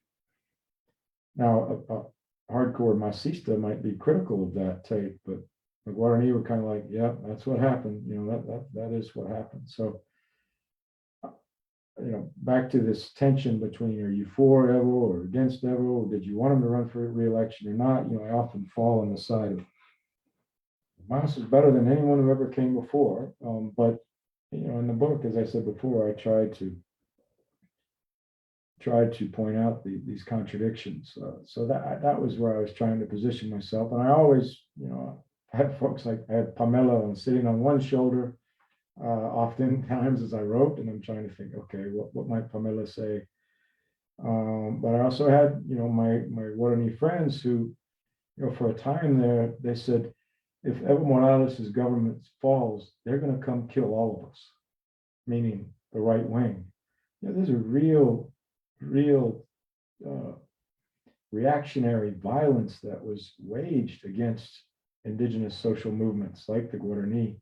Now, a hardcore Masista might be critical of that take, but the Guarani were kind of like, yeah, that's what happened. That is what happened. So, back to this tension between, are you for Evo or against Evo? Did you want him to run for re-election or not? I often fall on the side of Mas is better than anyone who ever came before. But in the book, as I said before, I tried to point out these contradictions. So that was where I was trying to position myself. And I always, had folks like, I had Pamela sitting on one shoulder, oftentimes as I wrote, and I'm trying to think, okay, what might Pamela say? But I also had, my Guarani friends who, for a time there, they said, if Evo Morales' government falls, they're going to come kill all of us, meaning the right wing. There's a real reactionary violence that was waged against indigenous social movements like the Guarani.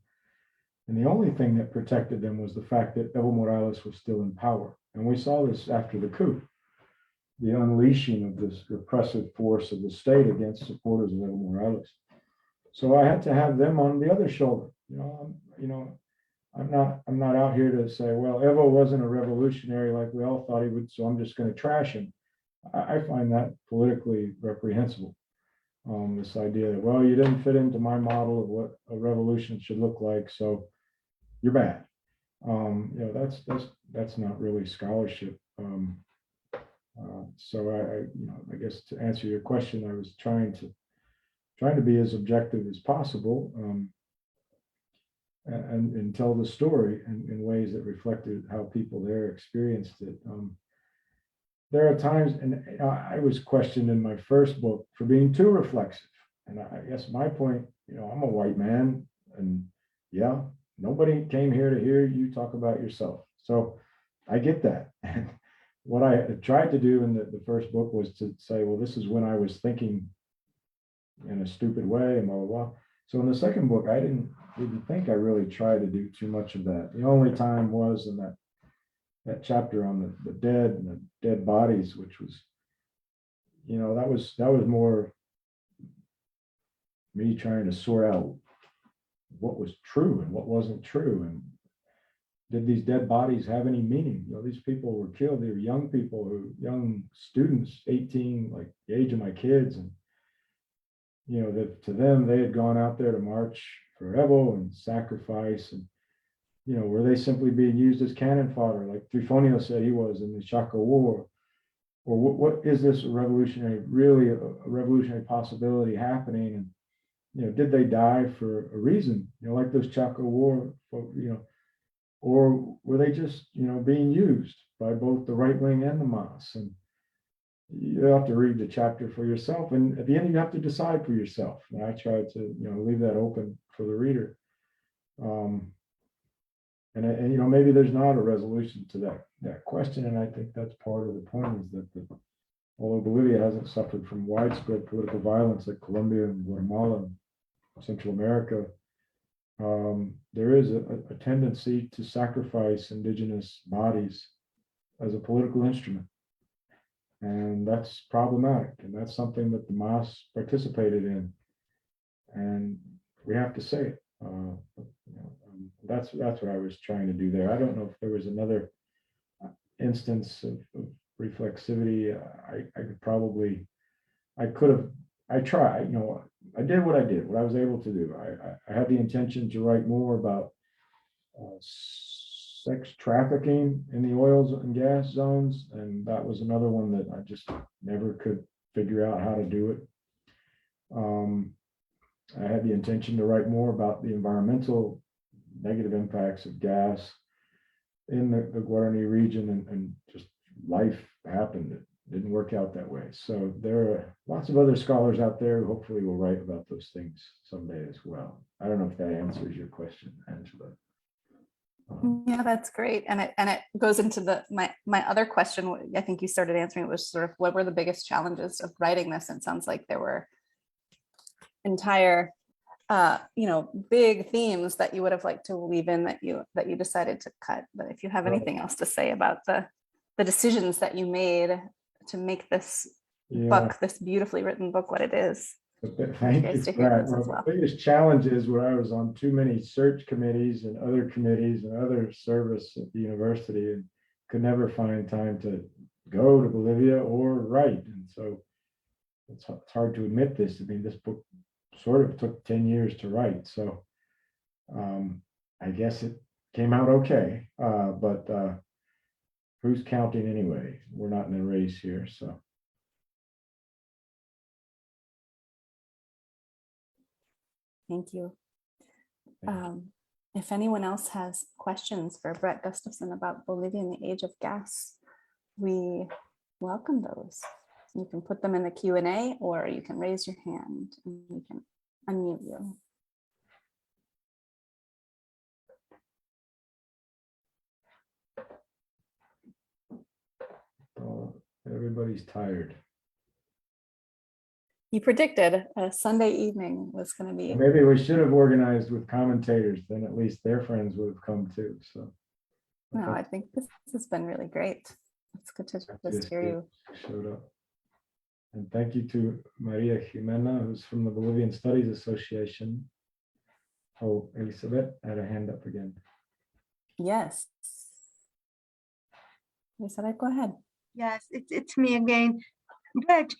And the only thing that protected them was the fact that Evo Morales was still in power. And we saw this after the coup, the unleashing of this repressive force of the state against supporters of Evo Morales. So I had to have them on the other shoulder. I'm not out here to say, well, Evo wasn't a revolutionary like we all thought he would, so I'm just going to trash him. I find that politically reprehensible. This idea that, well, you didn't fit into my model of what a revolution should look like, so you're bad. That's not really scholarship. So I guess to answer your question, I was trying to be as objective as possible, and tell the story in ways that reflected how people there experienced it. There are times, and I was questioned in my first book for being too reflexive. And I guess my point, I'm a white man, and yeah, nobody came here to hear you talk about yourself. So I get that. And what I tried to do in the first book was to say, well, this is when I was thinking in a stupid way, and blah, blah, blah. So in the second book, I didn't think I really tried to do too much of that. The only time was in that chapter on the dead and the dead bodies, which was, that was more me trying to sort out what was true and what wasn't true, and did these dead bodies have any meaning? These people were killed. They were young people, young students, 18, like the age of my kids, and to them, they had gone out there to march for Evo and sacrifice, and were they simply being used as cannon fodder, like Trifonio said he was in the Chaco War? Or what is this really a revolutionary possibility happening? And, did they die for a reason, like those Chaco War, or were they just, being used by both the right wing and the Mas? And you have to read the chapter for yourself. And at the end, you have to decide for yourself. And I try to, leave that open for the reader. and you know, maybe there's not a resolution to that question, and I think that's part of the point is that although Bolivia hasn't suffered from widespread political violence like Colombia and Guatemala and Central America, there is a tendency to sacrifice indigenous bodies as a political instrument. And that's problematic. And that's something that the MAS participated in. And we have to say it. That's what I was trying to do there. I don't know if there was another instance of reflexivity. I tried, you know, I did what I was able to do. I had the intention to write more about sex trafficking in the oils and gas zones, and that was another one that I just never could figure out how to do it. I had the intention to write more about the environmental negative impacts of gas in the Guarani region, and just life happened. It didn't work out that way. So there are lots of other scholars out there who hopefully will write about those things someday as well. I don't know if that answers your question, Angela. Yeah, that's great. And it goes into my other question. I think you started answering it, was sort of what were the biggest challenges of writing this? And it sounds like there were entire big themes that you would have liked to weave in that you decided to cut. But if you have anything else to say about the decisions that you made to make this book, this beautifully written book, what it is. Thank you for that. Well, the biggest challenge is when I was on too many search committees and other committees and other service at the university, and could never find time to go to Bolivia or write. And so it's hard to admit this. I mean, this book sort of took 10 years to write. So I guess it came out okay. But who's counting anyway? We're not in a race here, so. Thank you. If anyone else has questions for Bret Gustafson about Bolivia in the age of gas, we welcome those. You can put them in the Q&A, or you can raise your hand and we can unmute you. Everybody's tired. You predicted a Sunday evening was going to be. Maybe we should have organized with commentators, then at least their friends would have come too. So no, I think this has been really great. It's good to just hear you. Showed up. And thank you to Maria Jimena, who's from the Bolivian Studies Association. Oh, Elizabeth had a hand up again. Yes. Elizabeth, go ahead. Yes, it's me again. Bret,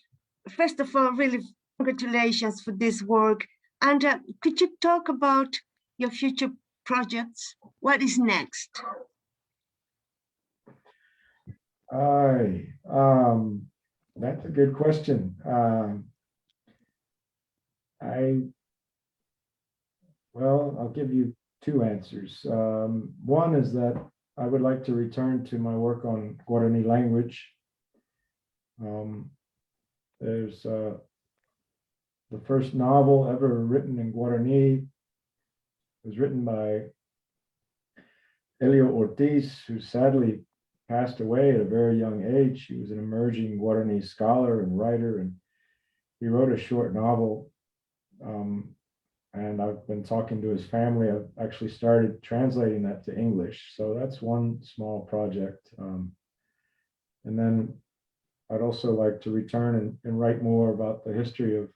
first of all, really congratulations for this work. And could you talk about your future projects? What is next? That's a good question. I'll give you two answers. One is that I would like to return to my work on Guarani language. There's the first novel ever written in Guarani. It was written by Elio Ortiz, who sadly passed away at a very young age. He was an emerging Guarani scholar and writer, and he wrote a short novel. And I've been talking to his family. I've actually started translating that to English. So that's one small project. And then I'd also like to return and write more about the history of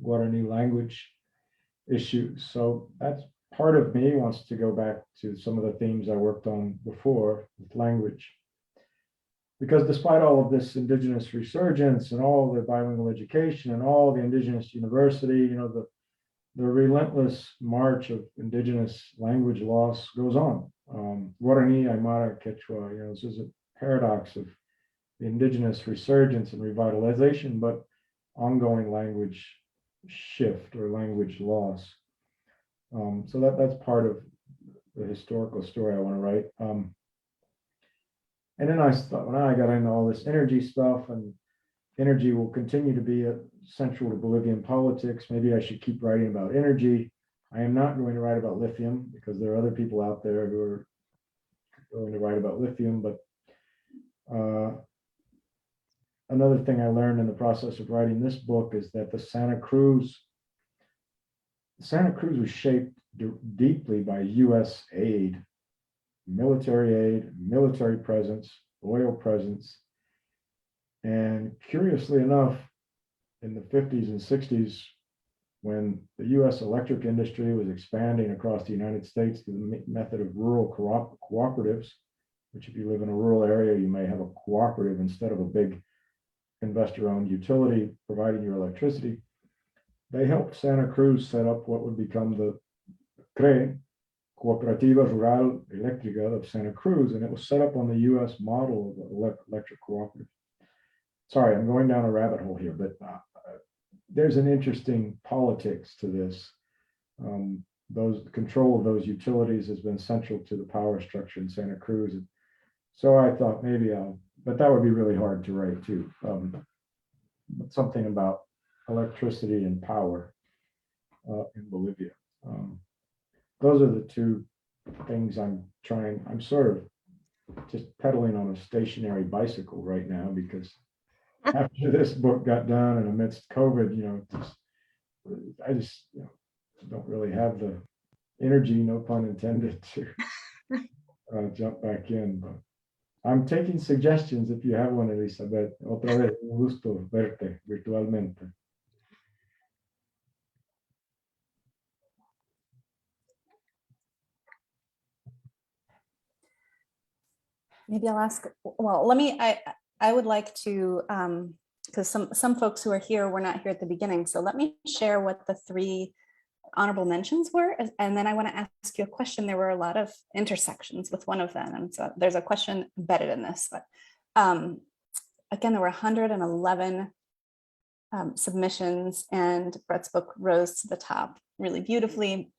Guarani language issues. So that's part of me wants to go back to some of the themes I worked on before with language. Because despite all of this indigenous resurgence and all the bilingual education and all the indigenous university, the relentless march of indigenous language loss goes on. Guarani, Aymara, Quechua, this is a paradox of the indigenous resurgence and revitalization, but ongoing language shift or language loss. So that's part of the historical story I want to write. And then I thought, when I got into all this energy stuff, and energy will continue to be central to Bolivian politics. Maybe I should keep writing about energy. I am not going to write about lithium because there are other people out there who are going to write about lithium, but another thing I learned in the process of writing this book is that the Santa Cruz was shaped deeply by U.S. aid, military presence, oil presence. And curiously enough, in the 50s and 60s, when the U.S. electric industry was expanding across the United States through the method of rural cooperatives, which if you live in a rural area, you may have a cooperative instead of a big investor-owned utility providing your electricity. They helped Santa Cruz set up what would become the CRE, Cooperativa Rural Eléctrica of Santa Cruz, and it was set up on the U.S. model of electric cooperative. Sorry, I'm going down a rabbit hole here, but there's an interesting politics to this. Those control of those utilities has been central to the power structure in Santa Cruz. And so I thought maybe but that would be really hard to write too. But something about electricity and power in Bolivia. Those are the two things I'm sort of just pedaling on a stationary bicycle right now, because after this book got done and amidst COVID, I just don't really have the energy, no pun intended, to jump back in. But I'm taking suggestions if you have one, Elizabeth. Otra vez, un gusto verte virtualmente. Maybe I'll ask, well, I would like to, because some folks who are here were not here at the beginning. So let me share what the 3 honorable mentions were. And then I want to ask you a question. There were a lot of intersections with one of them. And so there's a question embedded in this. But again, there were 111 submissions, and Bret's book rose to the top really beautifully.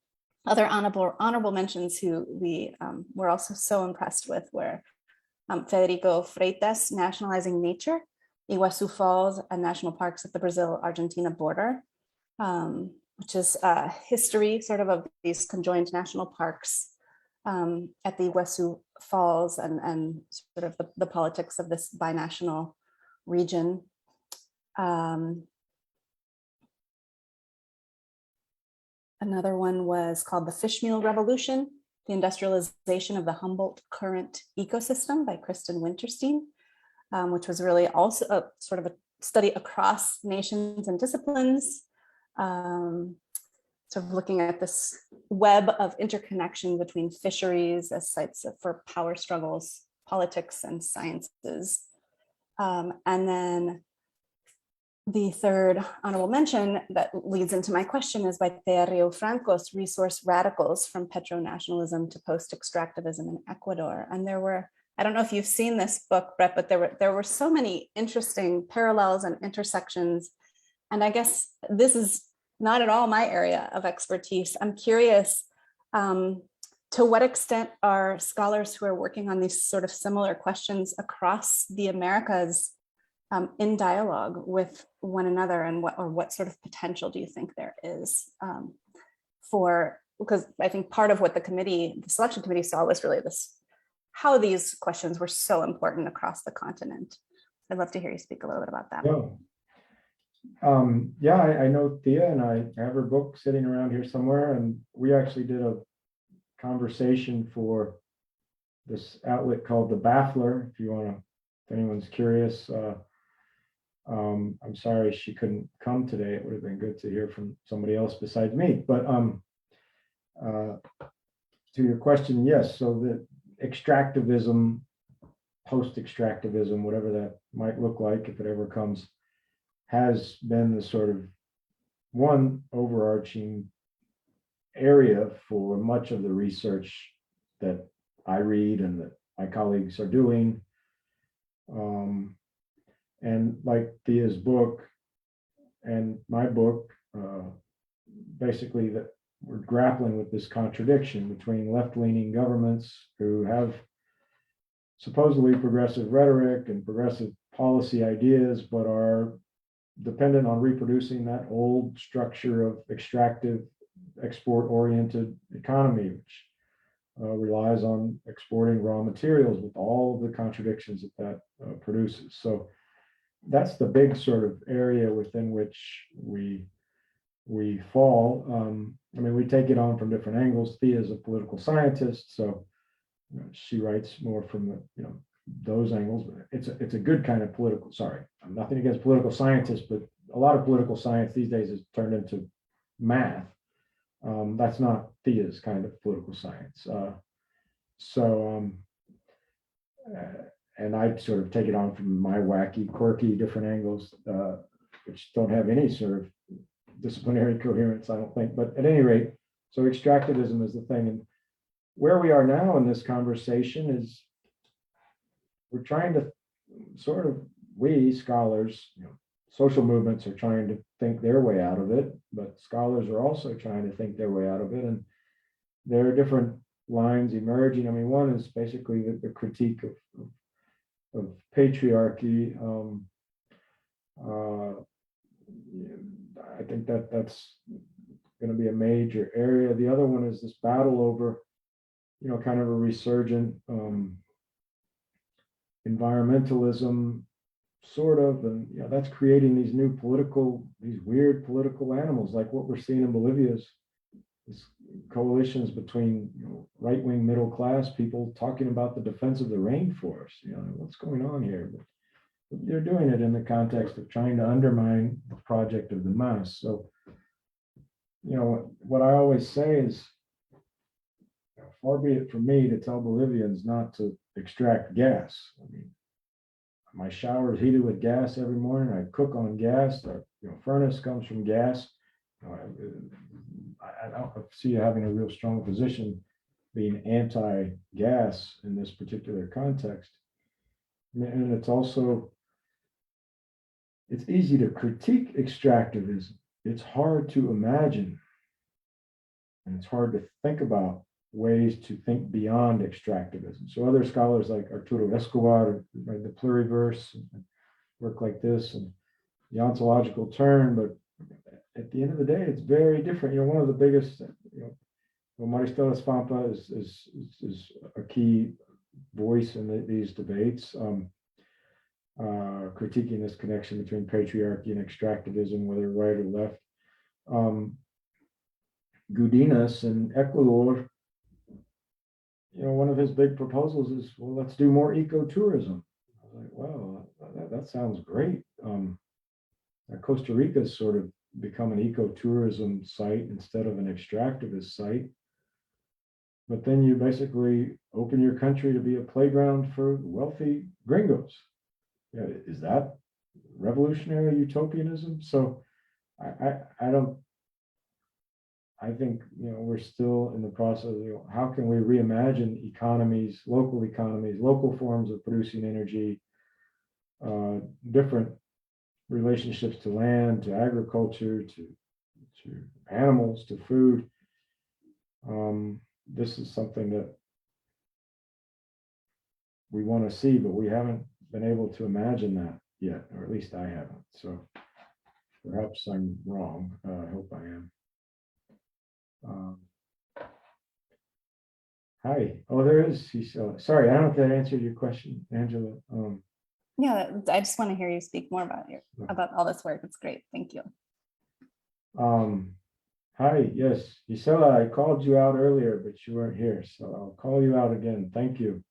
Other honorable mentions who we were also so impressed with were Federico Freitas, Nationalizing Nature, Iguazu Falls and National Parks at the Brazil-Argentina border, which is a history sort of these conjoined national parks at the Iguazu Falls and sort of the politics of this binational region. Another one was called The Fishmeal Revolution, the Industrialization of the Humboldt Current Ecosystem by Kristen Winterstein, which was really also a sort of a study across nations and disciplines, sort of looking at this web of interconnection between fisheries as sites for power struggles, politics, and sciences. And then the third honorable mention that leads into my question is by Thea Rio Franco's Resource Radicals from Petro-Nationalism to Post-Extractivism in Ecuador. And there were, I don't know if you've seen this book, Bret, but there were so many interesting parallels and intersections. And I guess this is not at all my area of expertise. I'm curious, to what extent are scholars who are working on these sort of similar questions across the Americas in dialogue with one another, and what sort of potential do you think there is because I think part of what the selection committee saw was really how these questions were so important across the continent. I'd love to hear you speak a little bit about that. Yeah, I know Thea, and I have her book sitting around here somewhere, and we actually did a conversation for this outlet called The Baffler, if anyone's curious. I'm sorry she couldn't come today. It would have been good to hear from somebody else besides me. But to your question, yes. So the extractivism, post-extractivism, whatever that might look like if it ever comes, has been the sort of one overarching area for much of the research that I read and that my colleagues are doing. And like Thea's book and my book, basically that we're grappling with this contradiction between left-leaning governments who have supposedly progressive rhetoric and progressive policy ideas, but are dependent on reproducing that old structure of extractive, export-oriented economy, which relies on exporting raw materials with all of the contradictions that produces. So that's the big sort of area within which we fall. I mean, we take it on from different angles. Thea is a political scientist, so she writes more from the those angles. But it's a good kind of political. Sorry, I'm nothing against political scientists, but a lot of political science these days is turned into math. That's not Thea's kind of political science. And I sort of take it on from my wacky, quirky, different angles, which don't have any sort of disciplinary coherence, I don't think. But at any rate, so extractivism is the thing. And where we are now in this conversation is we're trying to sort of, we scholars, social movements are trying to think their way out of it, but scholars are also trying to think their way out of it. And there are different lines emerging. I mean, one is basically the critique of patriarchy. I think that's going to be a major area. The other one is this battle over, kind of a resurgent environmentalism, sort of, and that's creating these weird political animals, like what we're seeing in Bolivia is coalitions between right-wing middle class people talking about the defense of the rainforest. What's going on here? But they're doing it in the context of trying to undermine the project of the MAS. So, what I always say is, far be it from me to tell Bolivians not to extract gas. I mean, my shower is heated with gas every morning. I cook on gas. Our furnace comes from gas. I don't see you having a real strong position being anti-gas in this particular context. And it's also, it's easy to critique extractivism. It's hard to imagine, and it's hard to think about ways to think beyond extractivism. So other scholars like Arturo Escobar write the pluriverse and work like this, and the ontological turn. But at the end of the day, it's very different. One of the biggest, Maristela Svampa is a key voice in these debates, critiquing this connection between patriarchy and extractivism, whether right or left. Gudinas in Ecuador, one of his big proposals is, well, let's do more ecotourism. I was like, wow, that sounds great. Costa Rica has sort of become an ecotourism site instead of an extractivist site. But then you basically open your country to be a playground for wealthy gringos. Is that revolutionary utopianism? So I think, we're still in the process of, how can we reimagine economies, local forms of producing energy, different relationships to land, to agriculture, to animals, to food. This is something that we want to see, but we haven't been able to imagine that yet, or at least I haven't. So perhaps I'm wrong. I hope I am. Hi. Oh, there is. Sorry, I don't know if that answered your question, Angela. Yeah, I just want to hear you speak more about all this work. It's great. Thank you. Hi. Yes, Gisela, I called you out earlier, but you weren't here, so I'll call you out again. Thank you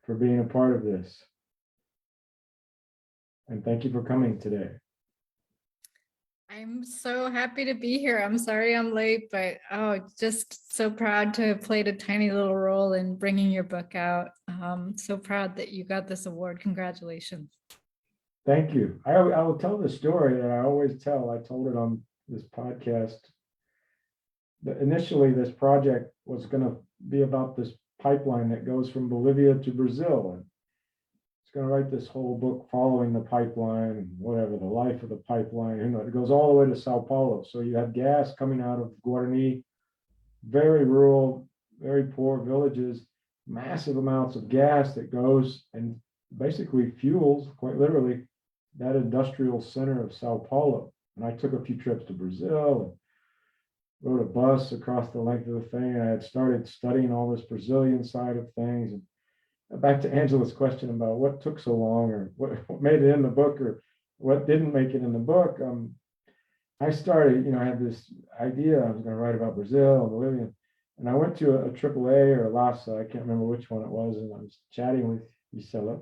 for being a part of this, and thank you for coming today. I'm so happy to be here. I'm sorry I'm late, but just so proud to have played a tiny little role in bringing your book out. So proud that you got this award. Congratulations. Thank you. I will tell the story that I always tell. I told it on this podcast. Initially, this project was going to be about this pipeline that goes from Bolivia to Brazil. And it's going to write this whole book following the pipeline and whatever, the life of the pipeline. It goes all the way to Sao Paulo. So you have gas coming out of Guarani, very rural, very poor villages, massive amounts of gas that goes and basically fuels, quite literally, that industrial center of Sao Paulo. And I took a few trips to Brazil rode a bus across the length of the thing. And I had started studying all this Brazilian side of things. And back to Angela's question about what took so long, or what made it in the book, or what didn't make it in the book. I started, I had this idea I was going to write about Brazil and Bolivia. And I went to a AAA or a LASA, I can't remember which one it was, and I was chatting with Gisela.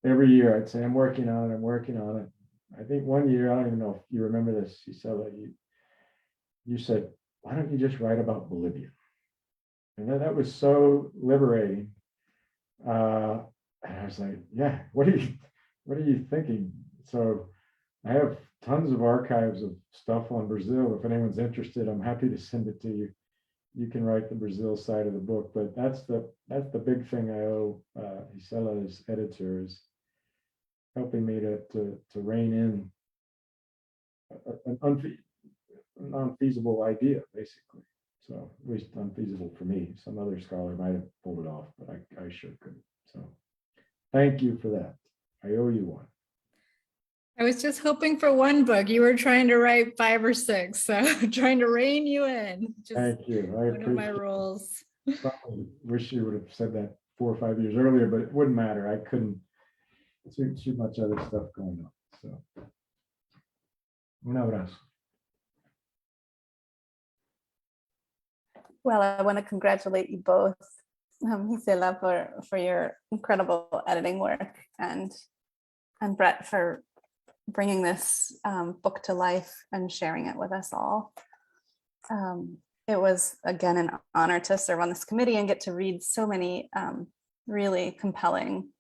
Every year I'd say, I'm working on it. I think one year, I don't even know if you remember this, Gisela, you said, why don't you just write about Bolivia? And that was so liberating. And I was like, yeah, what are you thinking? So I have tons of archives of stuff on Brazil. If anyone's interested, I'm happy to send it to you. You can write the Brazil side of the book, but that's the big thing I owe Gisela as editor, is helping me to rein in an unfeasible idea, basically. So at least unfeasible for me. Some other scholar might have pulled it off, but I sure couldn't. So thank you for that. I owe you one. I was just hoping for one book. You were trying to write 5 or 6, so trying to rein you in. Just Thank you. I one of my appreciate it. roles. Probably wish you would have said that 4 or 5 years earlier, but it wouldn't matter. I couldn't. Too much other stuff going on. So, un abrazo. Well, I want to congratulate you both, Gisela, for your incredible editing work, and Bret for bringing this book to life and sharing it with us all. It was, again, an honor to serve on this committee and get to read so many really compelling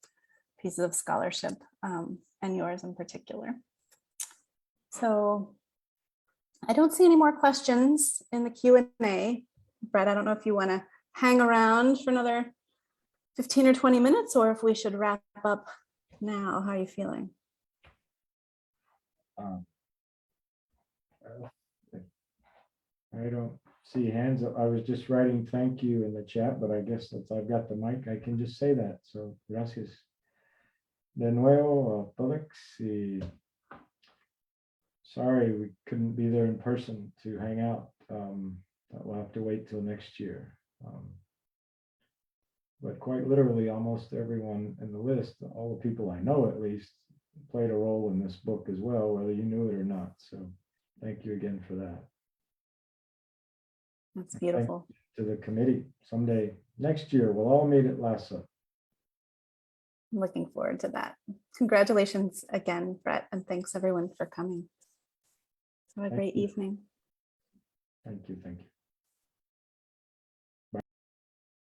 pieces of scholarship, and yours in particular. So I don't see any more questions in the Q&A. Bret, I don't know if you want to hang around for another 15 or 20 minutes, or if we should wrap up now. How are you feeling? I don't see hands up. I was just writing thank you in the chat, but I guess since I've got the mic, I can just say that. So gracias de nuevo a todos. Sorry we couldn't be there in person to hang out. We'll have to wait till next year. But quite literally, almost everyone in the list, all the people I know at least, played a role in this book as well, whether you knew it or not. So thank you again for that. That's beautiful. To the committee, someday next year, we'll all meet at LASA. I'm looking forward to that. Congratulations again, Bret, and thanks everyone for coming. Have a Thank great you. evening. Thank you. Thank you.